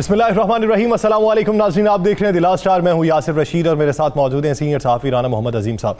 बिस्मिल्लाहिर्रहमानिर्रहीम। अस्सलाम वालेकुम नाज़रीन, आप देख रहे हैं दिला स्टार। मैं हूं यासिर रशीद और मेरे साथ मौजूद हैं सीनियर सहाफ़ी राना मोहम्मद अजीम साहब।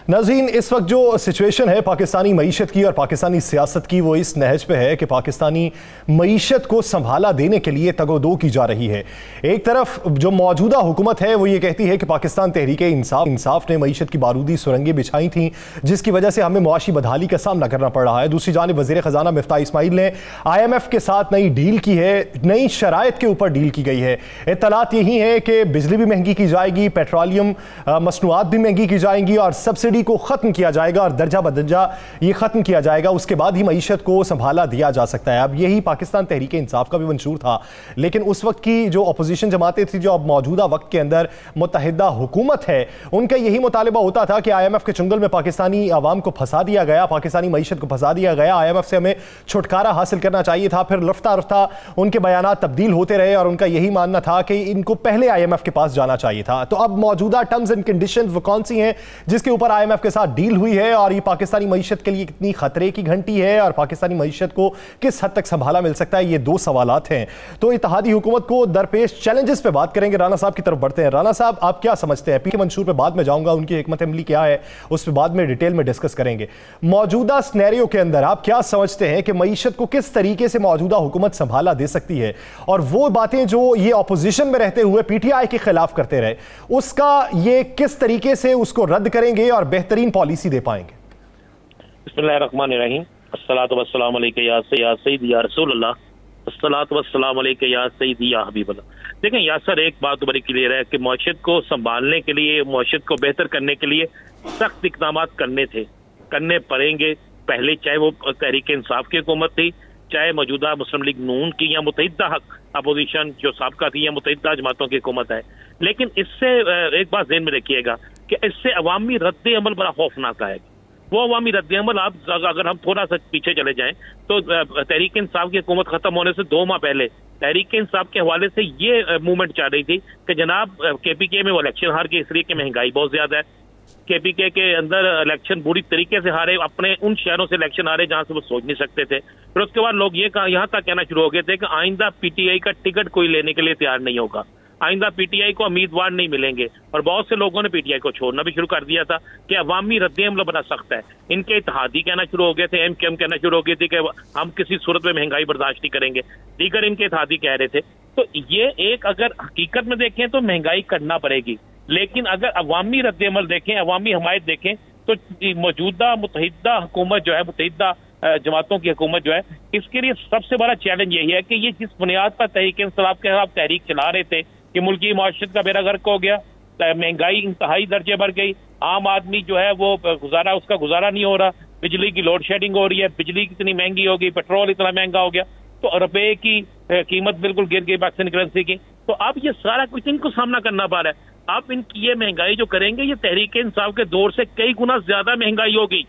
नाज़रीन, इस वक्त जो सिचुएशन है पाकिस्तानी मईशत की और पाकिस्तानी सियासत की, वो इस नहज पे है कि पाकिस्तानी मईशत को संभाला देने के लिए तगोदो की जा रही है। एक तरफ जो मौजूदा हुकूमत है वो ये कहती है कि पाकिस्तान तहरीक इंसाफ ने मईशत की बारूदी सुरंगें बिछाई थी, जिसकी वजह से हमें मुआशी बदहाली का सामना करना पड़ रहा है। दूसरी जानिब वज़ीर ख़जाना मिफ्ताह इस्माइल ने IMF के साथ नई डील की है, नई शराइत के ऊपर डील की गई है। इत्तलात यही है कि बिजली भी महंगी की जाएगी, पेट्रोलियम मसनूआत भी महंगी की जाएंगी और सब्सिडी को खत्म किया जाएगा और दर्जा बदर्जा ये खत्म किया जाएगा। उसके बाद ही मईशत को संभाला दिया जा सकता है। अब यही पाकिस्तान तहरीक इंसाफ का भी मंशूर था, लेकिन उस वक्त की जो अपोजिशन जमातें थी, जो अब मौजूदा वक्त के अंदर मुत्तहिदा हुकूमत है, उनका यही मुतालिबा होता था कि IMF के चुंगल में पाकिस्तानी आवाम को फंसा दिया गया, पाकिस्तानी मईशत को फंसा दिया गया। IMF से हमें छुटकारा हासिल करना चाहिए था। फिर रफ्ता रफ्ता उनके बयानात तब्दील होते रहे और उनका यही मानना था कि इनको पहले IMF के पास जाना चाहिए था। तो अब मौजूदा टर्म्स एंड कंडीशंस वो कौन सी हैं जिसके ऊपर IMF के साथ डील हुई है, और ये पाकिस्तानी मईशत के लिए कितनी खतरे की घंटी है और पाकिस्तानी मईशत को किस हद तक संभाला मिल सकता है, ये दो सवालात हैं। तो इत्तेहादी हुकूमत को दरपेश चैलेंजेस पे बात करेंगे। राना साहब की तरफ बढ़ते हैं। राना साहब, आप क्या समझते हैं? पीके मंशूर पे बाद में जाऊंगा, उनकी हिकमत अमली क्या है उस पर बाद में डिटेल में डिस्कस करेंगे। मौजूदा सिनेरियो के अंदर आप क्या समझते हैं कि मईशत को किस तरीके से मौजूदा हुकूमत संभाला दे सकती है, और वो बातें जो ये अपोजिशन में रहते हुए PTI के खिलाफ करते रहे, उसका ये किस तरीके से उसको रद्द करेंगे और बेहतरीन पॉलिसी दे पाएंगे? बिस्मिल्लाहिर्रहमानिर्रहीम। अस्सलातु वस्सलामु अलैका या सय्यद या रसूलल्लाह, अस्सलातु वस्सलामु अलैका या सय्यदी या हबीबल्लाह। देखें यासर, एक बात तो बड़ी क्लियर है कि मौशत को संभालने के लिए, मौशत को बेहतर करने के लिए सख्त इक़दाम करने पड़ेंगे। पहले चाहे वो तहरीक इंसाफ की हुकूमत थी, चाहे मौजूदा मुस्लिम लीग नून की, या मुत्तहिदा हक अपोजिशन जो साबका थी, या मुत्तहिदा जमातों की हुकूमत है। लेकिन इससे एक बात ज़हन में रखिएगा कि इससे अवामी रद्द अमल बड़ा खौफनाक आएगा। वो अवामी रद्द अमल, आप अगर हम थोड़ा सा पीछे चले जाएं तो तहरीक इंसाफ की हुकूमत खत्म होने से 2 माह पहले तहरीक इंसाफ के हवाले से ये मूवमेंट चल रही थी कि जनाब KPK में वो इलेक्शन हार के, इसलिए कि महंगाई बहुत ज्यादा है। KPK के अंदर इलेक्शन बुरी तरीके से हारे, अपने उन शहरों से इलेक्शन हारे जहां से वो सोच नहीं सकते थे। फिर उसके बाद लोग ये यहाँ तक कहना शुरू हो गए थे कि आइंदा PTI का टिकट कोई लेने के लिए तैयार नहीं होगा, आइंदा PTI को उम्मीदवार नहीं मिलेंगे। और बहुत से लोगों ने PTI को छोड़ना भी शुरू कर दिया था कि अवामी रद्द-ए-अमल बड़ा सख्त है। इनके इत्तेहादी कहना शुरू हो गए थे, MKM कहना शुरू हो गई थी कि हम किसी सूरत में महंगाई बर्दाश्त नहीं करेंगे, दीगर इनके इत्तेहादी कह रहे थे। तो ये एक, अगर हकीकत में देखें तो महंगाई करना पड़ेगी, लेकिन अगर अवामी रद्द-ए-अमल देखें, अवामी हमायत देखें, तो मौजूदा मुत्तहिदा हुकूमत जो है, मुत्तहिदा जमातों की हुकूमत जो है, इसके लिए सबसे बड़ा चैलेंज यही है कि ये जिस बुनियाद पर तहरीक इंसाफ के खिलाफ तहरीक चला रहे थे कि मुल्की माशरत का बेड़ा गर्क हो गया, महंगाई इंतहाई दर्जे बढ़ गई, आम आदमी जो है वो उसका गुजारा नहीं हो रहा, बिजली की लोड शेडिंग हो रही है, बिजली कितनी महंगी हो गई, पेट्रोल इतना महंगा हो गया, तो रुपए की कीमत बिल्कुल गिर गई पाकिस्तानी करेंसी की। तो अब ये सारा कुछ इनको सामना करना पड़ रहा है। अब इनकी ये महंगाई जो करेंगे, ये तहरीक इंसाफ के दौर से कई गुना ज्यादा महंगाई होगी।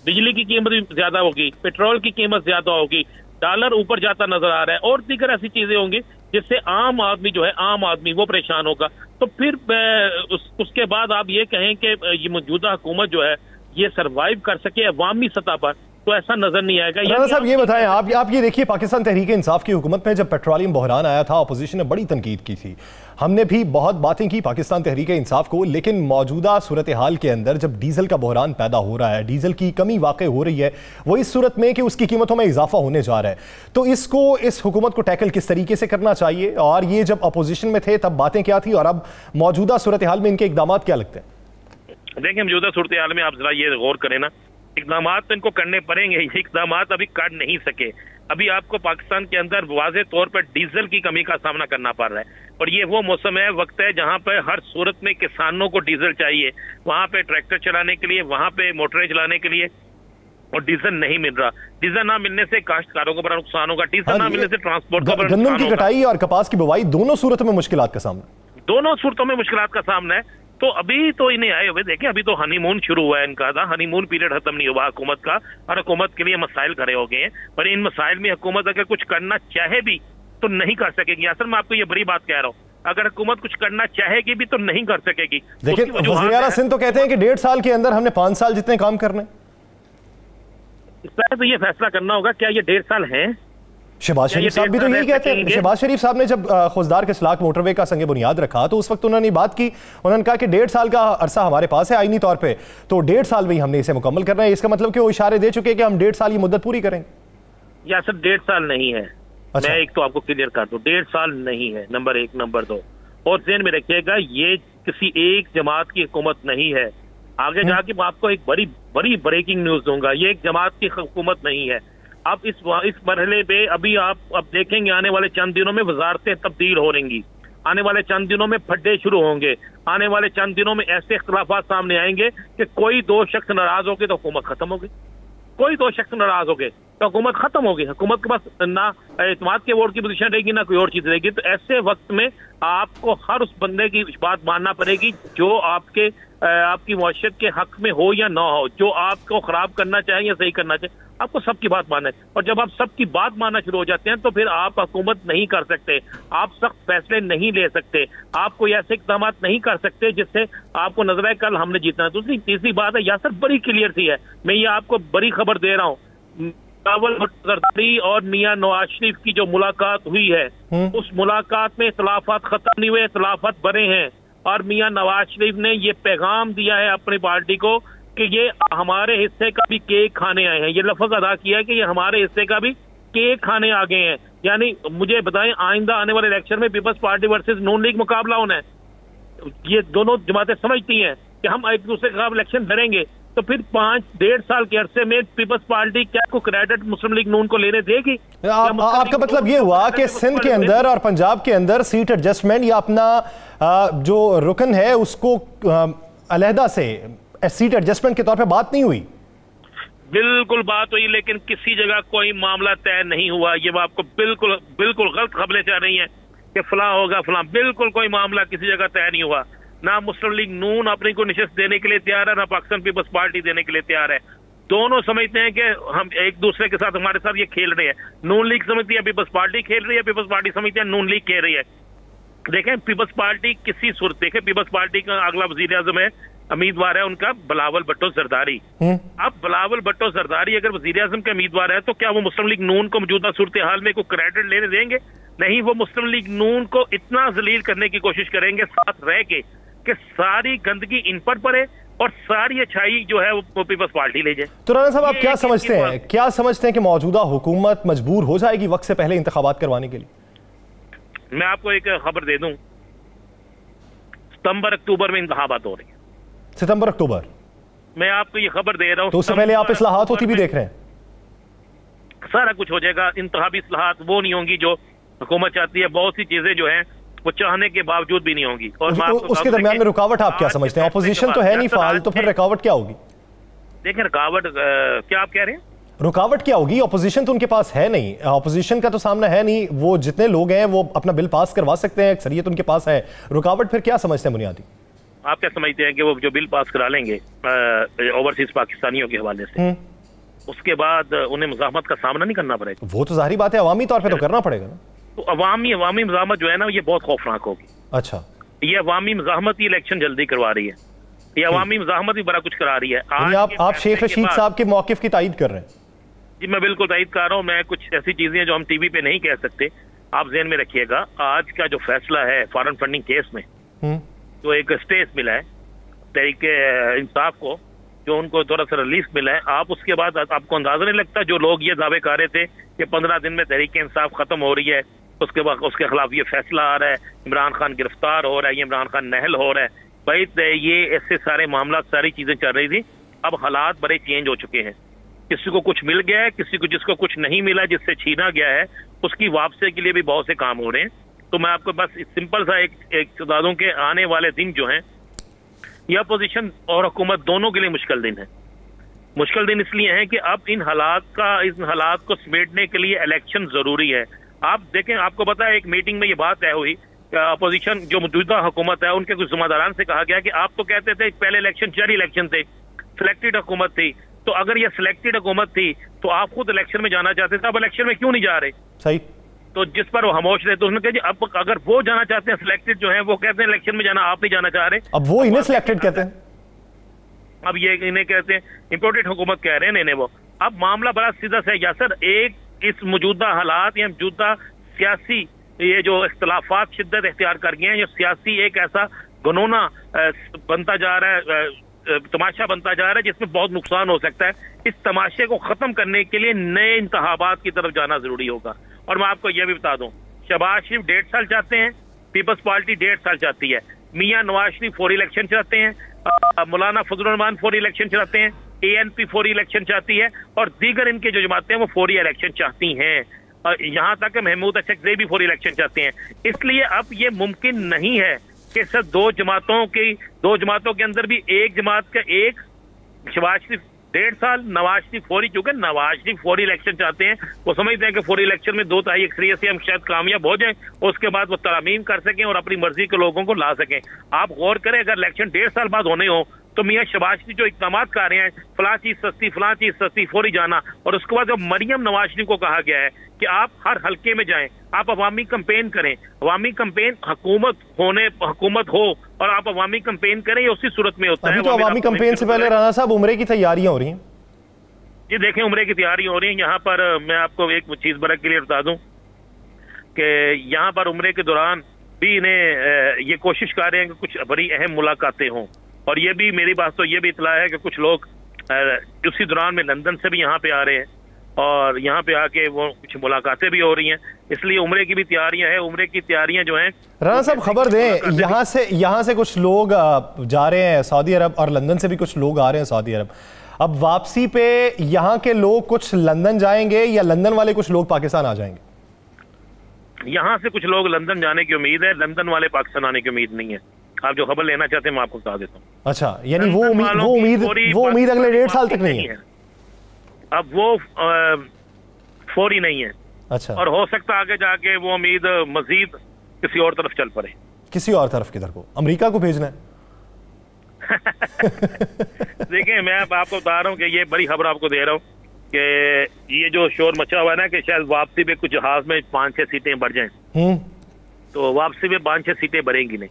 बिजली की कीमत भी ज्यादा होगी, पेट्रोल की कीमत ज्यादा होगी, डॉलर ऊपर जाता नजर आ रहा है, और दीगर ऐसी चीजें होंगी जिससे आम आदमी जो है, आम आदमी वो परेशान होगा। तो फिर उसके बाद आप ये कहें कि ये मौजूदा हुकूमत जो है ये सरवाइव कर सके अवामी सतह पर, तो ऐसा नजर नहीं आएगा। राना साहब, ये बताएं, आप ये देखिए, पाकिस्तान तहरीक इंसाफ की हुकूमत में जब पेट्रोलियम बहरान आया था, अपोजिशन ने बड़ी तनकीद की थी, हमने भी बहुत बातें की पाकिस्तान तहरीक इंसाफ को, लेकिन मौजूदा सूरत हाल के अंदर जब डीजल का बहरान पैदा हो रहा है, डीजल की कमी वाक़ई हो रही है, वो इस सूरत में कि उसकी कीमतों में इजाफा होने जा रहा है, तो इस हुकूमत को टैकल किस तरीके से करना चाहिए? और ये जब अपोजिशन में थे तब बातें क्या थी, और अब मौजूदा सूरत हाल में इनके इकदाम क्या लगते हैं? देखिए, मौजूदा सूरत हाल में आप जरा ये गौर करें ना, इकदाम तो इनको करने पड़ेंगे, ये इकदाम अभी कर नहीं सके। अभी आपको पाकिस्तान के अंदर वाज़े तौर पर डीजल की कमी का सामना करना पड़ रहा है, और ये वो मौसम है, वक्त है जहां पर हर सूरत में किसानों को डीजल चाहिए, वहां पे ट्रैक्टर चलाने के लिए, वहां पे मोटरें चलाने के लिए, और डीजल नहीं मिल रहा। डीजल ना मिलने से काश्तकारों को बड़ा नुकसान होगा, डीजल ना मिलने से ट्रांसपोर्ट का बड़ा गन्नम की कटाई और कपास की बुवाई दोनों सूरतों में मुश्किलात का सामना, दोनों सूरतों में मुश्किलात का सामना है। तो अभी तो इन्हें आए हुए, देखिए अभी तो हनीमून शुरू हुआ है इनका, था हनीमून पीरियड खत्म नहीं हुआ हुकूमत का, और हुकूमत के लिए मसाइल खड़े हो गए हैं। पर इन मसाइल में हुकूमत अगर कुछ करना चाहे भी तो नहीं कर सकेगी। असल में आपको ये बड़ी बात कह रहा हूँ, अगर हुकूमत कुछ करना चाहेगी भी तो नहीं कर सकेगी। लेकिन वज़ीर आला सिंध तो कहते हैं कि 1.5 साल के अंदर हमने 5 साल जितने काम करने, इस तरह तो ये फैसला करना होगा क्या ये 1.5 साल है। शहबाज शरीफ साहब भी तो यही कहते हैं। शहबाज शरीफ साहब ने जब खुजदार के सलाक मोटरवे का संग बुनियाद रखा तो उस वक्त उन्होंने बात की, उन्होंने कहा कि 1.5 साल का अरसा हमारे पास है आईनी तौर पे, तो 1.5 साल में ही हमने इसे मुकम्मल करना है। इसका मतलब कि वो इशारे दे चुके हैं कि हम 1.5 साल की मुद्दत पूरी करेंगे। या सर 1.5 साल नहीं है। अच्छा। मैं एक तो आपको क्लियर कर दूं, 1.5 साल नहीं है, नंबर 1। नंबर 2, और ध्यान में रखिएगा ये किसी एक जमात की हुकूमत नहीं है। आगे जाके मैं आपको एक बड़ी बड़ी ब्रेकिंग न्यूज दूंगा, ये एक जमात की हुकूमत नहीं है। अब इस मरहले पे अभी आप अब देखेंगे आने वाले चंद दिनों में वजारतें तब्दील हो रहेंगी, आने वाले चंद दिनों में फड्डे शुरू होंगे, आने वाले चंद दिनों में ऐसे इख्तलाफात सामने आएंगे कि कोई 2 शख्स नाराज हो गए तो हुकूमत खत्म हो गई, कोई 2 शख्स नाराज हो गए तो हुकूमत खत्म होगी। हुकूमत के पास ना एतमाद के वोट की पोजीशन रहेगी ना कोई और चीज रहेगी। तो ऐसे वक्त में आपको हर उस बंदे की बात मानना पड़ेगी जो आपकी मौशत के हक में हो या ना हो, जो आपको खराब करना चाहे या सही करना चाहे, आपको सबकी बात मानना है। और जब आप सबकी बात मानना शुरू हो जाते हैं तो फिर आप हुकूमत नहीं कर सकते, आप सख्त फैसले नहीं ले सकते, आप कोई ऐसे इक़दाम नहीं कर सकते जिससे आपको नजर आए कल हमने जीतना है। दूसरी तीसरी बात है यासर, बड़ी क्लियर सी है, मैं ये आपको बड़ी खबर दे रहा हूँ, बिलावल भुट्टो जरदारी और मियां नवाज शरीफ की जो मुलाकात हुई है, उस मुलाकात में इख्तलाफात खत्म नहीं हुए, इख्तलाफात बढ़े हैं। और मियां नवाज शरीफ ने ये पैगाम दिया है अपनी पार्टी को कि ये हमारे हिस्से का भी केक खाने आए हैं, ये लफ्ज अदा किया है कि ये हमारे हिस्से का भी केक खाने आ गए हैं। यानी मुझे बताएं, आइंदा आने वाले इलेक्शन में पीपल्स पार्टी वर्सेस नून लीग मुकाबला होना है। ये दोनों जमातें समझती हैं कि हम एक दूसरे का इलेक्शन लड़ेंगे, तो फिर 5-1.5 साल के अरसे में पीपल्स पार्टी क्या को क्रेडिट मुस्लिम लीग नून को लेने देगी? आपका मतलब ये हुआ कि सिंध के अंदर और पंजाब के अंदर सीट एडजस्टमेंट या अपना जो रुकन है उसको अलहदा से सीट एडजस्टमेंट के तौर पे बात नहीं हुई? बिल्कुल बात हुई, लेकिन किसी जगह कोई मामला तय नहीं हुआ। ये वो आपको बिल्कुल बिल्कुल गलत खबरें चल रही हैं कि फलां होगा फलां, बिल्कुल कोई मामला किसी जगह तय नहीं हुआ। ना मुस्लिम लीग नून अपनी को निशस्त देने के लिए तैयार है, ना पाकिस्तान पीपल्स पार्टी देने के लिए तैयार है। दोनों समझते हैं कि हम एक दूसरे के साथ, हमारे साथ ये खेल रहे हैं। नून लीग समझती है पीपल्स पार्टी खेल रही है, पीपल्स पार्टी समझती है नून लीग खेल रही है। देखें पीपल्स पार्टी किसी सूरत, देखें पीपल्स पार्टी का अगला वजीर आजम है, उम्मीदवार है उनका बिलावल भुट्टो जरदारी। अब बिलावल भुट्टो जरदारी अगर वजीर आजम का उम्मीदवार है तो क्या वो मुस्लिम लीग नून को मौजूदा सूरत हाल में कोई क्रेडिट लेने देंगे? नहीं, वो मुस्लिम लीग नून को इतना जलील करने की कोशिश करेंगे साथ रह के कि सारी गंदगी इन पर पड़े और सारी अच्छाई जो है वो पीपल्स पार्टी ले जाए। तो राणा साहब, आप क्या समझते हैं कि मौजूदा हुकूमत मजबूर हो जाएगी वक्त से पहले इंतखाबात करवाने के लिए? मैं आपको एक खबर दे दूं, सितंबर अक्टूबर में इंतखाबात हो रही है। सितंबर अक्टूबर? मैं आपको ये खबर दे रहा हूं। तो उससे पहले आप इस्लाहात होती भी देख रहे हैं? सारा कुछ हो जाएगा। इंतखाबी इस्लाहात वो नहीं होंगी जो हुकूमत चाहती है, बहुत सी चीजें जो है वो चाहने के बावजूद भी नहीं होंगी। और उसके दरमियान में रुकावट आप क्या समझते हैं? अपोजिशन तो है नहीं फाल, तो फिर रुकावट क्या होगी? देखिए रुकावट क्या आप कह रहे हैं? रुकावट क्या होगी? अपोजिशन तो उनके पास है नहीं, अपोजिशन का तो सामना है नहीं, वो जितने लोग हैं वो अपना बिल पास करवा सकते हैं, अक्सरियत उनके पास है। रुकावट फिर क्या समझते हैं बुनियादी? आप क्या समझते हैं कि वो जो बिल पास करा लेंगे ओवरसीज पाकिस्तानियों के हवाले से, उसके बाद उन्हें मुज़ाहमत का सामना नहीं करना पड़ेगा? वो तो जाहिर बात है, अवामी तौर पे तो करना पड़ेगा ना। तो अवामी मुज़ाहमत जो है ना, ये बहुत खौफनाक होगी। अच्छा, ये अवामी मुज़ाहमत ही इलेक्शन जल्दी करवा रही है, ये अवामी मुज़ाहमत भी बड़ा कुछ करा रही है। आप शेख रशीद साहब के मौक़िफ़ की तायीद कर रहे हैं? जी मैं बिल्कुल तायीद कर रहा हूँ। मैं कुछ ऐसी चीजें जो हम टीवी पे नहीं कह सकते, आप ज़हन में रखिएगा। आज का जो फैसला है फॉरेन फंडिंग केस में, जो एक स्टेज मिला है तहरीक इंसाफ को, जो उनको थोड़ा सा रिलीफ मिला है, आप उसके बाद आपको अंदाजा नहीं लगता जो लोग ये दावे कर रहे थे कि 15 दिन में तहरीक इंसाफ खत्म हो रही है, उसके बाद उसके खिलाफ ये फैसला आ रहा है, इमरान खान गिरफ्तार हो रहा है, ये इमरान खान नहल हो रहा है, भाई ये ऐसे सारे मामला, सारी चीजें चल रही थी। अब हालात बड़े चेंज हो चुके हैं, किसी को कुछ मिल गया है, किसी को जिसको कुछ नहीं मिला, जिससे छीना गया है, उसकी वापसी के लिए भी बहुत से काम हो रहे हैं। तो मैं आपको बस सिंपल सा एक बता दूं कि आने वाले दिन जो हैं, यह अपोजिशन और हुकूमत दोनों के लिए मुश्किल दिन है। मुश्किल दिन इसलिए है कि अब इन हालात को समेटने के लिए इलेक्शन जरूरी है। आप देखें, आपको पता है एक मीटिंग में ये बात तय हुई, अपोजिशन जो मौजूदा हुकूमत है उनके कुछ जिम्मेदारान से कहा गया कि आप तो कहते थे पहले इलेक्शन 4 इलेक्शन थे, सिलेक्टेड हुकूमत थी, तो अगर ये सिलेक्टेड हुकूमत थी तो आप खुद इलेक्शन में जाना चाहते थे, अब इलेक्शन में क्यों नहीं जा रहे? सही। तो जिस पर वो खामोश रहे, तो उसने कहा जी अब अगर वो जाना चाहते हैं, सिलेक्टेड जो है वो कहते हैं इलेक्शन में जाना, आप नहीं जाना चाह रहे, अब वो इन्हें सिलेक्टेड कहते हैं, अब ये इन्हें कहते हैं इम्पोर्टेड हुकूमत कह रहे हैं इन्हें वो। अब मामला बड़ा सीधा सा है यासर, एक इस मौजूदा हालात या मौजूदा सियासी ये जो इख्तलाफात शिद्दत इख्तियार कर गए हैं, जो सियासी एक ऐसा घनौना बनता जा रहा है, तमाशा बनता जा रहा है जिसमें बहुत नुकसान हो सकता है। इस तमाशे को खत्म करने के लिए नए इंतखाबात की तरफ जाना जरूरी होगा। और मैं आपको यह भी बता दूं, शहबाज शरीफ 1.5 साल चाहते हैं, पीपल्स पार्टी 1.5 साल चाहती है, मियां नवाज शरीफ 4 इलेक्शन चाहते हैं, मौलाना फजलुर रहमान 4 इलेक्शन चाहते हैं, ANP 4 इलेक्शन चाहती है, और दीगर इनके जो जमातें हैं वो 4 इलेक्शन चाहती हैं। यहाँ तक महमूद अशरफ भी 4 इलेक्शन चाहते हैं। इसलिए अब ये मुमकिन नहीं है कि सर दो जमातों के अंदर भी एक जमात का एक शहबाज शरीफ 1.5 साल, नवाज शरीफ 4 ही, चूंकि नवाज शरीफ 4 इलेक्शन चाहते हैं, वो समझते हैं कि 4 इलेक्शन में 2/3 अक्सरियत से हम शायद कामयाब हो जाएं, उसके बाद वो तरामीम कर सकें और अपनी मर्जी के लोगों को ला सकें। आप गौर करें, अगर इलेक्शन 1.5 साल बाद होने हो तो मियां शहबाज शरीफ जो इकदाम कर रहे हैं, फलां चीज सस्ती फौरी जाना, और उसके बाद जब मरियम नवाज शरीफ को कहा गया है कि आप हर हल्के में जाएं, आप अवामी कंपेन करें, अवामी कंपेन हुकूमत हो और आप अवामी कंपेन करें, ये उसी सूरत में होता है। तो अवामी कंपेन से पहले राना साहब उम्रे की तैयारियां हो रही हैं। जी देखें, उम्रे की तैयारियां हो रही हैं। यहाँ पर मैं आपको एक चीज बरक के लिए बता दूं कि यहाँ पर उम्रे के दौरान भी इन्हें ये कोशिश कर रहे हैं कि कुछ बड़ी अहम मुलाकातें हों, और ये भी मेरी बात तो ये भी इतला है कि कुछ लोग उसी दौरान में लंदन से भी यहाँ पे आ रहे हैं और यहाँ पे आके वो कुछ मुलाकातें भी हो रही हैं। इसलिए उम्रे की भी तैयारियां हैं। उम्रे की तैयारियां जो हैं, राना साहब खबर दें, यहाँ से कुछ लोग जा रहे हैं सऊदी अरब और लंदन से भी कुछ लोग आ रहे हैं सऊदी अरब। अब वापसी पे यहाँ के लोग कुछ लंदन जाएंगे या लंदन वाले कुछ लोग पाकिस्तान आ जाएंगे? यहाँ से कुछ लोग लंदन जाने की उम्मीद है, लंदन वाले पाकिस्तान आने की उम्मीद नहीं है। आप जो खबर लेना चाहते हैं मैं आपको बता देता हूँ। अच्छा, यानी वो उम्मीद अगले 1.5 साल तक नहीं है। अब वो फौरी नहीं है। अच्छा, और हो सकता है आगे जाके वो उम्मीद मजीद किसी और तरफ चल पड़े। किसी और तरफ किधर को? अमेरिका को भेजना है? देखिए, मैं आपको बता रहा हूँ कि ये बड़ी खबर आपको दे रहा हूँ कि ये जो शोर मचा हुआ है ना कि शायद वापसी में कुछ जहाज में 5-6 सीटें बढ़ जाएं, तो वापसी में 5-6 सीटें बढ़ेंगी नहीं।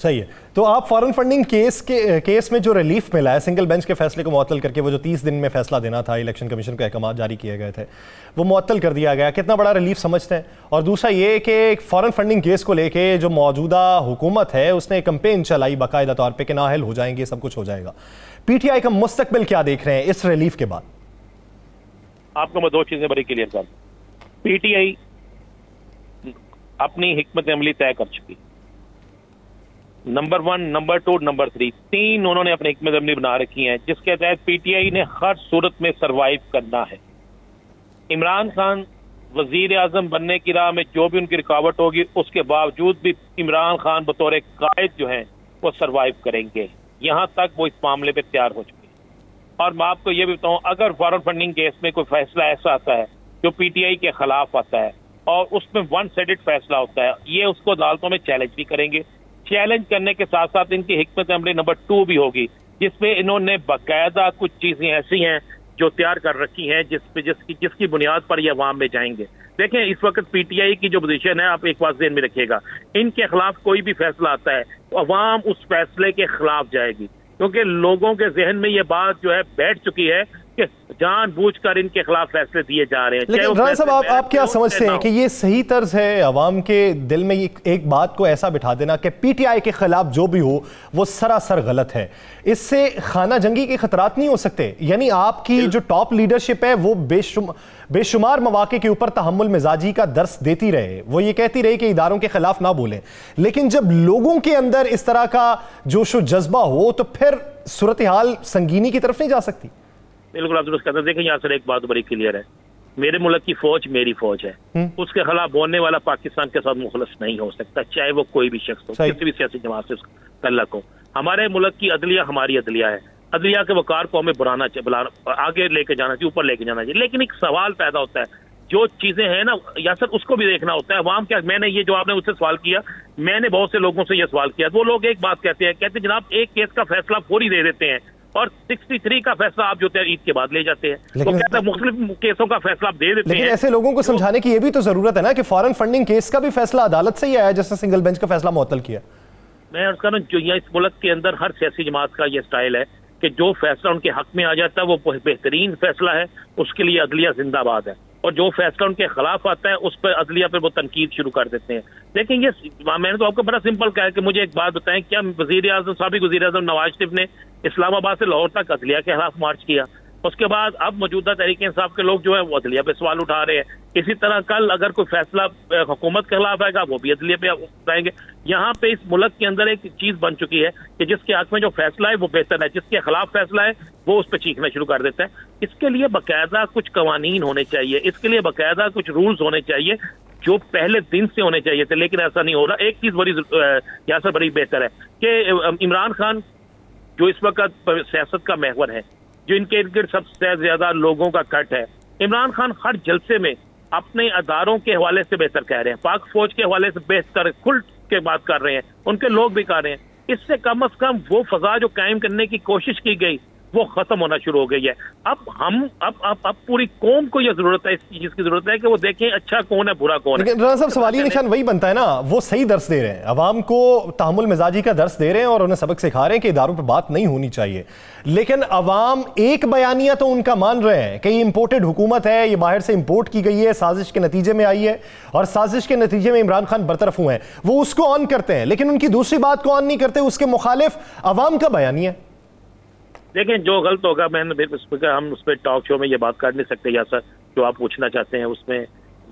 सही है। तो आप फॉरेन फंडिंग केस में जो रिलीफ मिला है सिंगल बेंच के फैसले को मुअत्तल करके, वो जो 30 दिन में फैसला देना था, इलेक्शन कमीशन को अहकाम जारी किए गए थे, वो मुअत्तल कर दिया गया, कितना बड़ा रिलीफ समझते हैं? और दूसरा ये कि फॉरेन फंडिंग केस को लेके जो मौजूदा हुकूमत है उसने कैंपेन चलाई बाकायदा तौर पर कि नाअहल हो जाएंगे, सब कुछ हो जाएगा। PTI का मुस्तकबिल क्या देख रहे हैं इस रिलीफ के बाद? आपको मैं 2 चीजें बड़ी क्लियर कर दूं। PTI अपनी हिकमत अमली तय कर चुकी, नंबर 1, नंबर 2, नंबर 3, 3 उन्होंने अपनी हिकमत अमली बना रखी है, जिसके तहत PTI ने हर सूरत में सरवाइव करना है। इमरान खान वजीर आजम बनने की राह में जो भी उनकी रुकावट होगी, उसके बावजूद भी इमरान खान बतौर कायद जो है वो सरवाइव करेंगे। यहाँ तक वो इस मामले पे तैयार हो चुके हैं। और मैं आपको ये भी बताऊँ, अगर फॉरेन फंडिंग केस में कोई फैसला ऐसा आता है जो PTI के खिलाफ आता है और उसमें 1 साइडेड फैसला होता है, ये उसको अदालतों में चैलेंज भी करेंगे। चैलेंज करने के साथ साथ इनकी हिकमत अमली नंबर 2 भी होगी, जिसमें इन्होंने बाकायदा कुछ चीजें ऐसी हैं जो तैयार कर रखी हैं जिसकी बुनियाद पर ये अवाम में जाएंगे। देखें, इस वक्त PTI की जो पोजीशन है, आप एक बात ध्यान में रखिएगा, इनके खिलाफ कोई भी फैसला आता है तो अवाम उस फैसले के खिलाफ जाएगी, क्योंकि लोगों के जहन में ये बात जो है बैठ चुकी है कि जानबूझकर इनके खिलाफ फैसले दिए जा रहे हैं। लेकिन राना साहब, आप क्या समझते हैं कि ये सही तर्ज है अवाम के दिल में एक बात को ऐसा बिठा देना कि PTI के खिलाफ जो भी हो वो सरासर गलत है? इससे खाना जंगी के खतरात नहीं हो सकते? यानी आपकी जो टॉप लीडरशिप है वो बेशुमार मौके के ऊपर तहम्मुल मिजाजी का दर्स देती रहे, वो ये कहती रही कि इदारों के खिलाफ ना बोलें, लेकिन जब लोगों के अंदर इस तरह का जोश व जज्बा हो तो फिर सूरत हाल संगीनी की तरफ नहीं जा सकती। बिल्कुल आप दुरुस्त कहते हैं। देखें, यहाँ से एक बात बड़ी क्लियर है, मेरे मुल्क की फौज मेरी फौज है, उसके खिलाफ बोलने वाला पाकिस्तान के साथ मुखलस नहीं हो सकता, चाहे वो कोई भी शख्स हो, किसी भी सियासी जमात से तल्लक हो। हमारे मुल्क की अदलिया हमारी अदलिया है, अदलिया के वकार को हमें आगे लेके जाना चाहिए, ऊपर लेके जाना चाहिए। लेकिन एक सवाल पैदा होता है, जो चीजें हैं ना यासर, उसको भी देखना होता है। अवाम क्या, मैंने ये जो आपने उससे सवाल किया, मैंने बहुत से लोगों से ये सवाल किया, वो लोग एक बात कहते हैं जनाब एक केस का फैसला फौरी दे देते हैं और 63 का फैसला आप जो ईद के बाद ले जाते हैं, तो कहते हैं मुख्तलिफ केसों का फैसला आप दे देते हैं। लेकिन ऐसे लोगों को समझाने की ये भी तो जरूरत है ना कि फॉरेन फंडिंग केस का भी फैसला अदालत से ही आया, जैसे सिंगल बेंच का फैसला मुअत्तल किया। मैं अर्ज कर रहा हूं, जो इस मुल्क के अंदर हर सियासी जमात का ये स्टाइल है कि जो फैसला उनके हक में आ जाता है वो बेहतरीन फैसला है, उसके लिए अदलिया जिंदाबाद है। और जो फैसला उनके खिलाफ आता है उस पर अदलिया पर वो तनकीद शुरू कर देते हैं। लेकिन ये मैंने तो आपको बड़ा सिंपल कहा कि मुझे एक बात बताएं, क्या वजीर आजम, साबिक वजीर आजम नवाज शरीफ ने इस्लामाबाद से लाहौर तक अदलिया के खिलाफ मार्च किया? उसके बाद अब मौजूदा तहरीक इंसाफ के लोग जो है वो अदलिया पे सवाल उठा रहे हैं। इसी तरह कल अगर कोई फैसला हुकूमत के खिलाफ आएगा वो भी अदलिया पे उठाएंगे। यहाँ पे इस मुल्क के अंदर एक चीज बन चुकी है कि जिसके हक में जो फैसला है वो बेहतर है, जिसके खिलाफ फैसला है वो उस पर चीखना शुरू कर देता है। इसके लिए बाकायदा कुछ कवानीन होने चाहिए, इसके लिए बाकायदा कुछ रूल्स होने चाहिए जो पहले दिन से होने चाहिए थे, लेकिन ऐसा नहीं हो रहा। एक चीज बड़ी यासर बड़ी बेहतर है कि इमरान खान जो इस वक्त सियासत का महवर है, जो इनके इर्द गिर्द सबसे ज्यादा लोगों का कट है, इमरान खान हर जलसे में अपने अदारों के हवाले से बेहतर कह रहे हैं, पाक फौज के हवाले से बेहतर खुल के बात कर रहे हैं, उनके लोग भी कर रहे हैं। इससे कम अज कम वो फजा जो कायम करने की कोशिश की गई वो खत्म होना शुरू हो गई है। अब पूरी कौम को यह जरूरत है, इस चीज की जरूरत है कि वो देखें अच्छा कौन है बुरा कौन है। लेकिन राना साहब सवालिया निशान वही बनता है ना, वो सही दर्स दे रहे हैं, अवाम को तहम्मुल मिजाजी का दर्स दे रहे हैं और उन्हें सबक सिखा रहे हैं कि इदारों पर बात नहीं होनी चाहिए, लेकिन अवाम एक बयानिया तो उनका मान रहे हैं कि ये इंपोर्टेड हुकूमत है, ये बाहर से इंपोर्ट की गई है, साजिश के नतीजे में आई है और साजिश के नतीजे में इमरान खान बरतरफ हुए हैं, वो उसको ऑन करते हैं, लेकिन उनकी दूसरी बात को ऑन नहीं करते, उसके मुखालिफ अवाम का बयानिया। लेकिन जो गलत होगा, मैंने हम उस पर टॉक शो में ये बात कर नहीं सकते, या सर जो आप पूछना चाहते हैं उसमें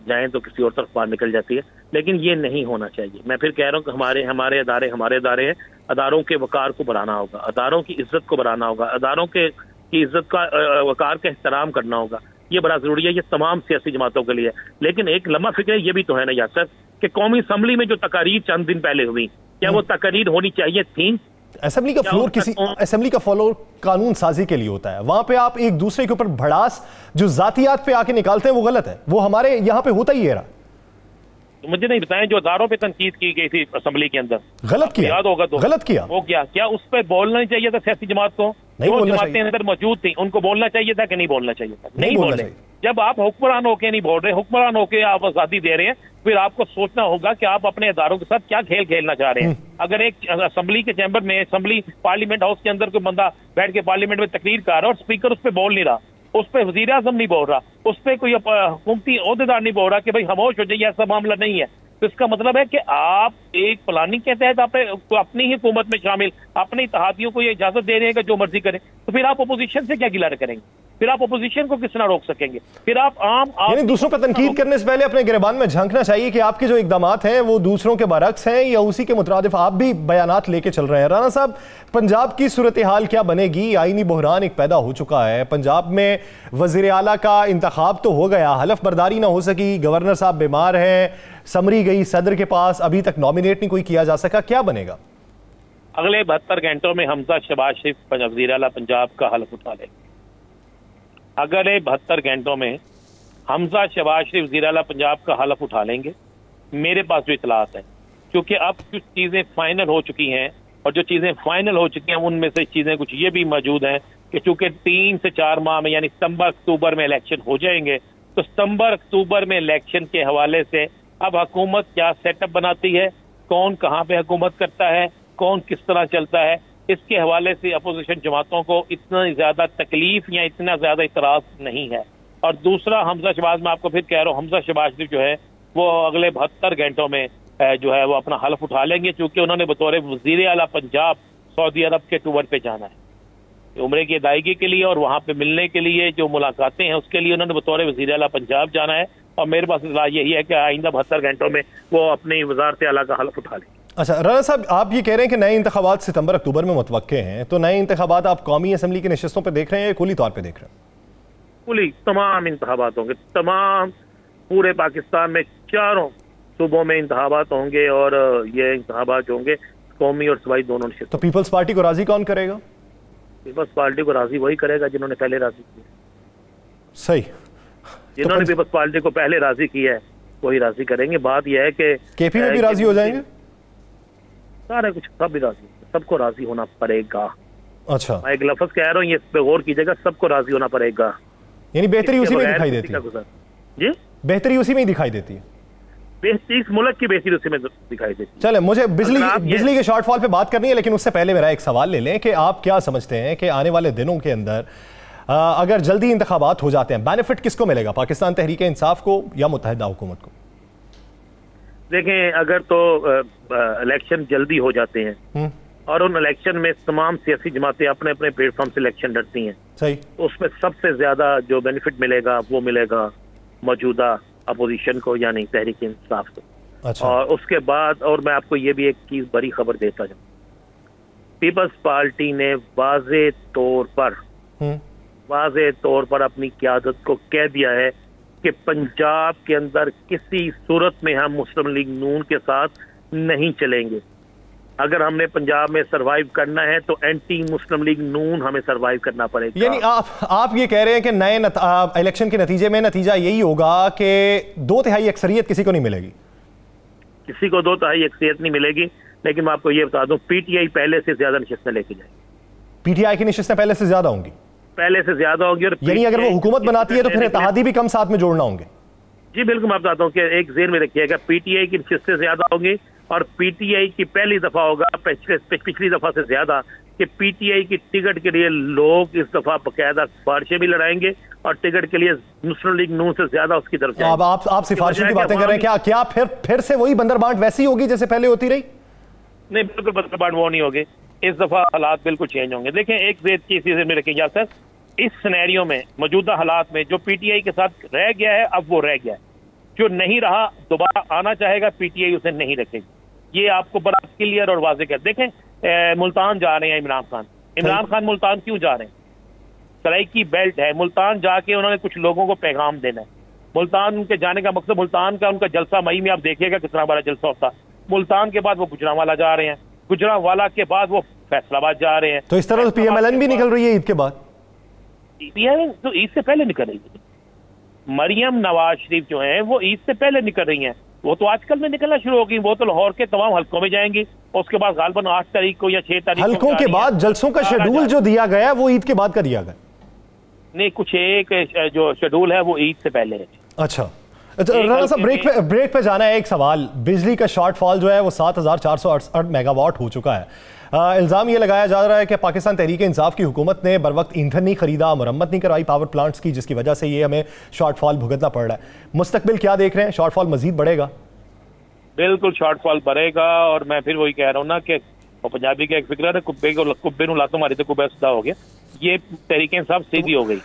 जाएं तो किसी और तरफ बात निकल जाती है, लेकिन ये नहीं होना चाहिए। मैं फिर कह रहा हूँ कि हमारे अदारे हैं, अदारों के वकार को बढ़ाना होगा, अदारों की इज्जत को बढ़ाना होगा, अदारों की इज्जत का वकार का एहतराम करना होगा, ये बड़ा जरूरी है, ये तमाम सियासी जमातों के लिए। लेकिन एक लम्हा फिक्र ये भी तो है ना यासर कि कौमी असम्बली में जो तकारीर चंद दिन पहले हुई, क्या वो तकारीर होनी चाहिए थी? असेंबली का फ्लोर किसी असेंबली का फ्लोर कानून साजी के लिए होता है, वहां पे आप एक दूसरे के ऊपर भड़ास जो जातियात पे आके निकालते हैं वो गलत है, वो हमारे यहाँ पे होता ही है। मुझे नहीं बताएं जो अदारों पे तनकीद की गई थी असेंबली के अंदर, गलत किया, याद होगा तो गलत किया, वो क्या उस पर बोलना नहीं चाहिए था सियासी जमात को? जो जमातें अंदर मौजूद थी उनको बोलना चाहिए था कि नहीं बोलना चाहिए था? नहीं बोल रहे। जब आप हुक्मरान होके नहीं बोल रहे, हुक्मरान होके आप आजादी दे रहे हैं, फिर आपको सोचना होगा कि आप अपने इदारों के साथ क्या खेल खेलना चाह रहे हैं। अगर एक असेंबली के चैम्बर में, असेंबली पार्लियामेंट हाउस के अंदर कोई बंदा बैठ के पार्लियामेंट में तकरीर कर रहा है और स्पीकर उस पर बोल नहीं रहा, उस पर वजीर आजम नहीं बोल रहा, उस पर कोई हुकूमती ओहदेदार नहीं बोल रहा कि भाई खामोश हो जाइए, ऐसा मामला नहीं है, तो इसका मतलब है कि आप एक प्लानिंग के तहत अपनी ही हुकूमत में शामिल अपने इत्तेहादियों को ये इजाजत दे रहे हैं कि जो मर्जी करें, तो फिर आप अपोजिशन से क्या गिला करेंगे? फिर आप अपोजिशन को किस तरह रोक सकेंगे? फिर आप यानी दूसरों पर तनकीद करने से पहले अपने गिरबान में झांकना चाहिए कि आपके जो इकदामात हैं वो दूसरों के बरक्स हैं या उसी के मुतरादिफ आप भी बयानात लेके चल रहे हैं। राना साहब, पंजाब की सूरत हाल क्या बनेगी? आईनी बहरान एक पैदा हो चुका है, पंजाब में वजीर आला का इंतखाब तो हो गया, हलफ बर्दारी ना हो सकी, गवर्नर साहब बीमार हैं, समरी गई सदर के पास, अभी तक नॉमिनेट नहीं कोई किया जा सका, क्या बनेगा? अगले 72 घंटों में हमजा शहबाज शरीफ वजीर आला पंजाब का हलफ उठा ले। अगले 72 घंटों में हमजा शहबाज शरीफ वजीर आला पंजाब का हलफ उठा लेंगे। मेरे पास जो इतलात है, क्योंकि अब कुछ चीजें फाइनल हो चुकी हैं और जो चीजें फाइनल हो चुकी हैं उनमें से चीजें कुछ ये भी मौजूद हैं कि चूंकि 3 से 4 माह में यानी सितंबर अक्टूबर में इलेक्शन हो जाएंगे, तो सितंबर अक्टूबर में इलेक्शन के हवाले से अब हुकूमत क्या सेटअप बनाती है, कौन कहाँ पे हुकूमत करता है, कौन किस तरह चलता है, इसके हवाले से अपोजिशन जमातों को इतना ज्यादा तकलीफ या इतना ज्यादा इतराज नहीं है। और दूसरा, हमजा शहबाज, मैं आपको फिर कह रहा हूँ, हमजा शहबाज शरीफ जो है वो अगले 72 घंटों में जो है वो अपना हलफ उठा लेंगे, क्योंकि उन्होंने बतौर वजीर आला पंजाब सऊदी अरब के टूर पे जाना है उम्रे की अदायगी के लिए, और वहाँ पे मिलने के लिए जो मुलाकातें हैं उसके लिए उन्होंने बतौर वजीर आला पंजाब जाना है। और मेरे पास इत्तला यही है कि आइंदा 72 घंटों में वो अपनी वजारत आला का हलफ उठा लेंगे। अच्छा राना साहब, आप ये कह रहे हैं कि नए इंतखाबात सितंबर अक्टूबर में मुतवक्के हैं, तो नए इंतखाबात आप कौमी असम्बली की नशिस्तों पर देख रहे हैं या कुली तौर पर देख रहे हैं? कुली तमाम इंतखाबात होंगे, तमाम पूरे पाकिस्तान में 4 सूबों में इंतखाबात होंगे और ये इंतखाबात होंगे कौमी और सूबाई दोनों नशिस्तों। तो पीपल्स पार्टी को राजी कौन करेगा? पीपल्स पार्टी को राजी वही करेगा जिन्होंने पहले राजी किया। सही, जिन्होंने पीपल्स पार्टी को पहले राजी किया है वही राजी करेंगे। बात यह है कि केपी में भी राजी हो जाएंगे, सारे कुछ सब भी राजी, सबको राजी होना पड़ेगा। अच्छा, मैं एक लफ्ज कह रहा हूँ, ये पे गौर कीजिएगा, सबको राजी होना पड़ेगा। यानी बेहतरी उसी में दिखाई देती है जी, बेहतरी उसी में ही दिखाई देती है, इस मुल्क की बेहतरी उसी में दिखाई देती है। चले, मुझे बिजली के शॉर्टफॉल पे बात करनी है, लेकिन उससे पहले मेरा एक सवाल ले लें कि आप क्या समझते हैं कि आने वाले दिनों के अंदर अगर जल्दी इंतखाबात हो जाते हैं, बेनिफिट किसको मिलेगा, पाकिस्तान तहरीक इंसाफ को या मुत्तहिदा हुकूमत को? देखें, अगर तो इलेक्शन जल्दी हो जाते हैं और उन इलेक्शन में तमाम सियासी जमातें अपने अपने प्लेटफॉर्म से इलेक्शन लड़ती हैं, सही, तो उसमें सबसे ज्यादा जो बेनिफिट मिलेगा वो मिलेगा मौजूदा अपोजिशन को, यानी तहरीक इंसाफ को। अच्छा। और उसके बाद, और मैं आपको ये भी एक चीज बड़ी खबर देता जाऊं, पीपल्स पार्टी ने वाज़े तौर पर अपनी क़यादत को कह दिया है कि पंजाब के अंदर किसी सूरत में हम मुस्लिम लीग नून के साथ नहीं चलेंगे। अगर हमने पंजाब में सरवाइव करना है तो एंटी मुस्लिम लीग नून हमें सरवाइव करना पड़ेगा। यानी आप ये कह रहे हैं कि नए इलेक्शन के नतीजे में नतीजा यही होगा कि 2/3 अक्सरियत किसी को नहीं मिलेगी? किसी को 2/3 अक्सरियत नहीं मिलेगी, लेकिन मैं आपको ये बता दूं, पीटीआई पहले से ज्यादा नशिस्तें लेके जाएगी। पीटीआई की नशिस्तें पहले से ज्यादा होंगी? पहले से ज्यादा होगी। और यानी अगर वो हुकूमत बनाती है तो फिर इत्तेहादी भी कम साथ में जोड़ना होंगे? जी बिल्कुल, मैं बताता हूँ कि एक ज़हन में रखिएगा, पीटीआई की नशिस्तें ज्यादा होंगी और पीटीआई की पहली दफा होगा पिछली दफा से ज्यादा कि पीटीआई की टिकट के लिए लोग इस दफा बाकायदा सिफारिशें भी लड़ाएंगे और टिकट के लिए मुस्लिम लीग नून से ज्यादा उसकी तरफ जाएंगे। आप सिफारिशों की बातें कर रहे हैं, क्या फिर से वही बंदरबांट वैसी होगी जैसे पहले होती रही? नहीं, बिल्कुल बंदरबांट वो नहीं होगी। इस दफा हालात बिल्कुल चेंज होंगे। देखें, एक चीज में रखेंगे सर, इस सिनेरियो में, मौजूदा हालात में जो पीटीआई के साथ रह गया है अब वो रह गया है, जो नहीं रहा दोबारा आना चाहेगा पीटीआई उसे नहीं रखेगी। ये आपको बड़ा क्लियर और वाज़ेह कर। देखें, मुल्तान जा रहे हैं इमरान खान मुल्तान क्यों जा रहे हैं? सराइकी बेल्ट है, मुल्तान जाके उन्होंने कुछ लोगों को पैगाम देना है। मुल्तान उनके जाने का मकसद, मुल्तान का उनका जलसा मई में आप देखिएगा कितना बड़ा जलसा होता। मुल्तान के बाद वो गुजरांवाला जा रहे हैं, गुजरांवाला के बाद वो फैसलाबाद जा रहे हैं। तो इस तरह पीएमएलएन भी निकल रही है ईद के बाद? पीएमएलएन तो ईद से पहले निकल रही है। मरियम नवाज शरीफ जो है वो ईद से पहले निकल रही हैं, वो तो आजकल में निकलना शुरू हो गई। वो तो लाहौर के तमाम हल्कों में जाएंगी, उसके बाद गालबन 8 तारीख को या 6 तारीख हल्कों के बाद जलसों का शेड्यूल जो दिया गया है वो ईद के बाद का दिया गया? नहीं, कुछ एक जो शेड्यूल है वो ईद से पहले है। अच्छा, राणा साहब, ब्रेक पे जाना है। एक सवाल, बिजली का शॉर्टफॉल जो है वो 7468 मेगावाट हो चुका है। इल्ज़ाम ये लगाया जा रहा है कि पाकिस्तान तहरीक इंसाफ की हुकूमत ने बर वक्त ईंधन नहीं खरीदा, मरम्मत नहीं करवाई पावर प्लांट्स की, जिसकी वजह से ये हमें शॉर्टफॉल भुगतना पड़ रहा है। मुस्तकबिल क्या देख रहे हैं, शॉर्टफॉल मजीद बढ़ेगा? बिल्कुल शॉर्टफॉल बढ़ेगा। और मैं फिर वही कह रहा हूँ ना कि पंजाबी का एक फिक्र है, कुब्बे नूं लातो मारी तो कुब्बा सीधा हो गया। ये तहरीक इंसाफ सीधी हो गई।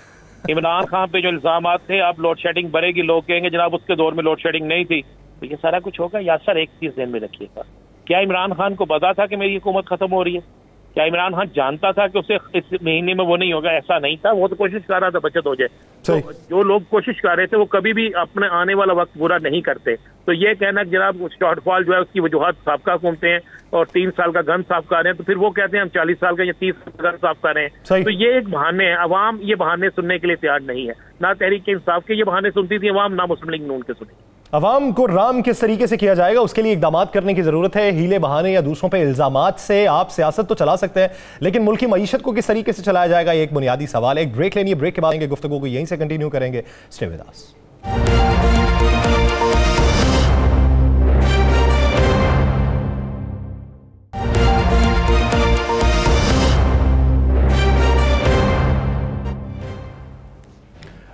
इमरान खान पे जो इल्जाम थे, अब लोड शेडिंग बढ़ेगी, लोग कहेंगे जनाब उसके दौर में लोड शेडिंग नहीं थी, तो ये सारा कुछ होगा। या सर एक चीज ध्यान में रखिएगा, क्या इमरान खान को पता था कि मेरी हुकूमत खत्म हो रही है? क्या इमरान खान जानता था कि उसे इस महीने में वो नहीं होगा? ऐसा नहीं था, वो तो कोशिश कर रहा था बचत हो जाए। तो जो लोग कोशिश कर रहे थे वो कभी भी अपने आने वाला वक्त पूरा नहीं करते। तो ये कहना कि जनाब शॉर्टफॉल जो है उसकी वजूहत साबका हुकूमतें हैं और 3 साल का गन साफ कर रहे हैं, तो फिर वो कहते हैं हम 40 साल का या 30 साल का गन साफ कर रहे हैं। तो ये एक बहाने है। अवाम ये बहाने सुनने के लिए तैयार नहीं है। ना तहरीक इंसाफ के ये बहाने सुनती थी अवाम, ना मुस्लिम लीग नून के सुनी। अवाम को राम किस तरीके से किया जाएगा, उसके लिए इकदाम करने की जरूरत है। हीले बहाने या दूसरों पे इल्जामात से आप सियासत तो चला सकते हैं, लेकिन मुल्क की मईशत को किस तरीके से चलाया जाएगा, ये एक बुनियादी सवाल है। एक ब्रेक लेनी है, ब्रेक के बाद गुफ्तगू को यहीं से कंटिन्यू करेंगे। Stay with us.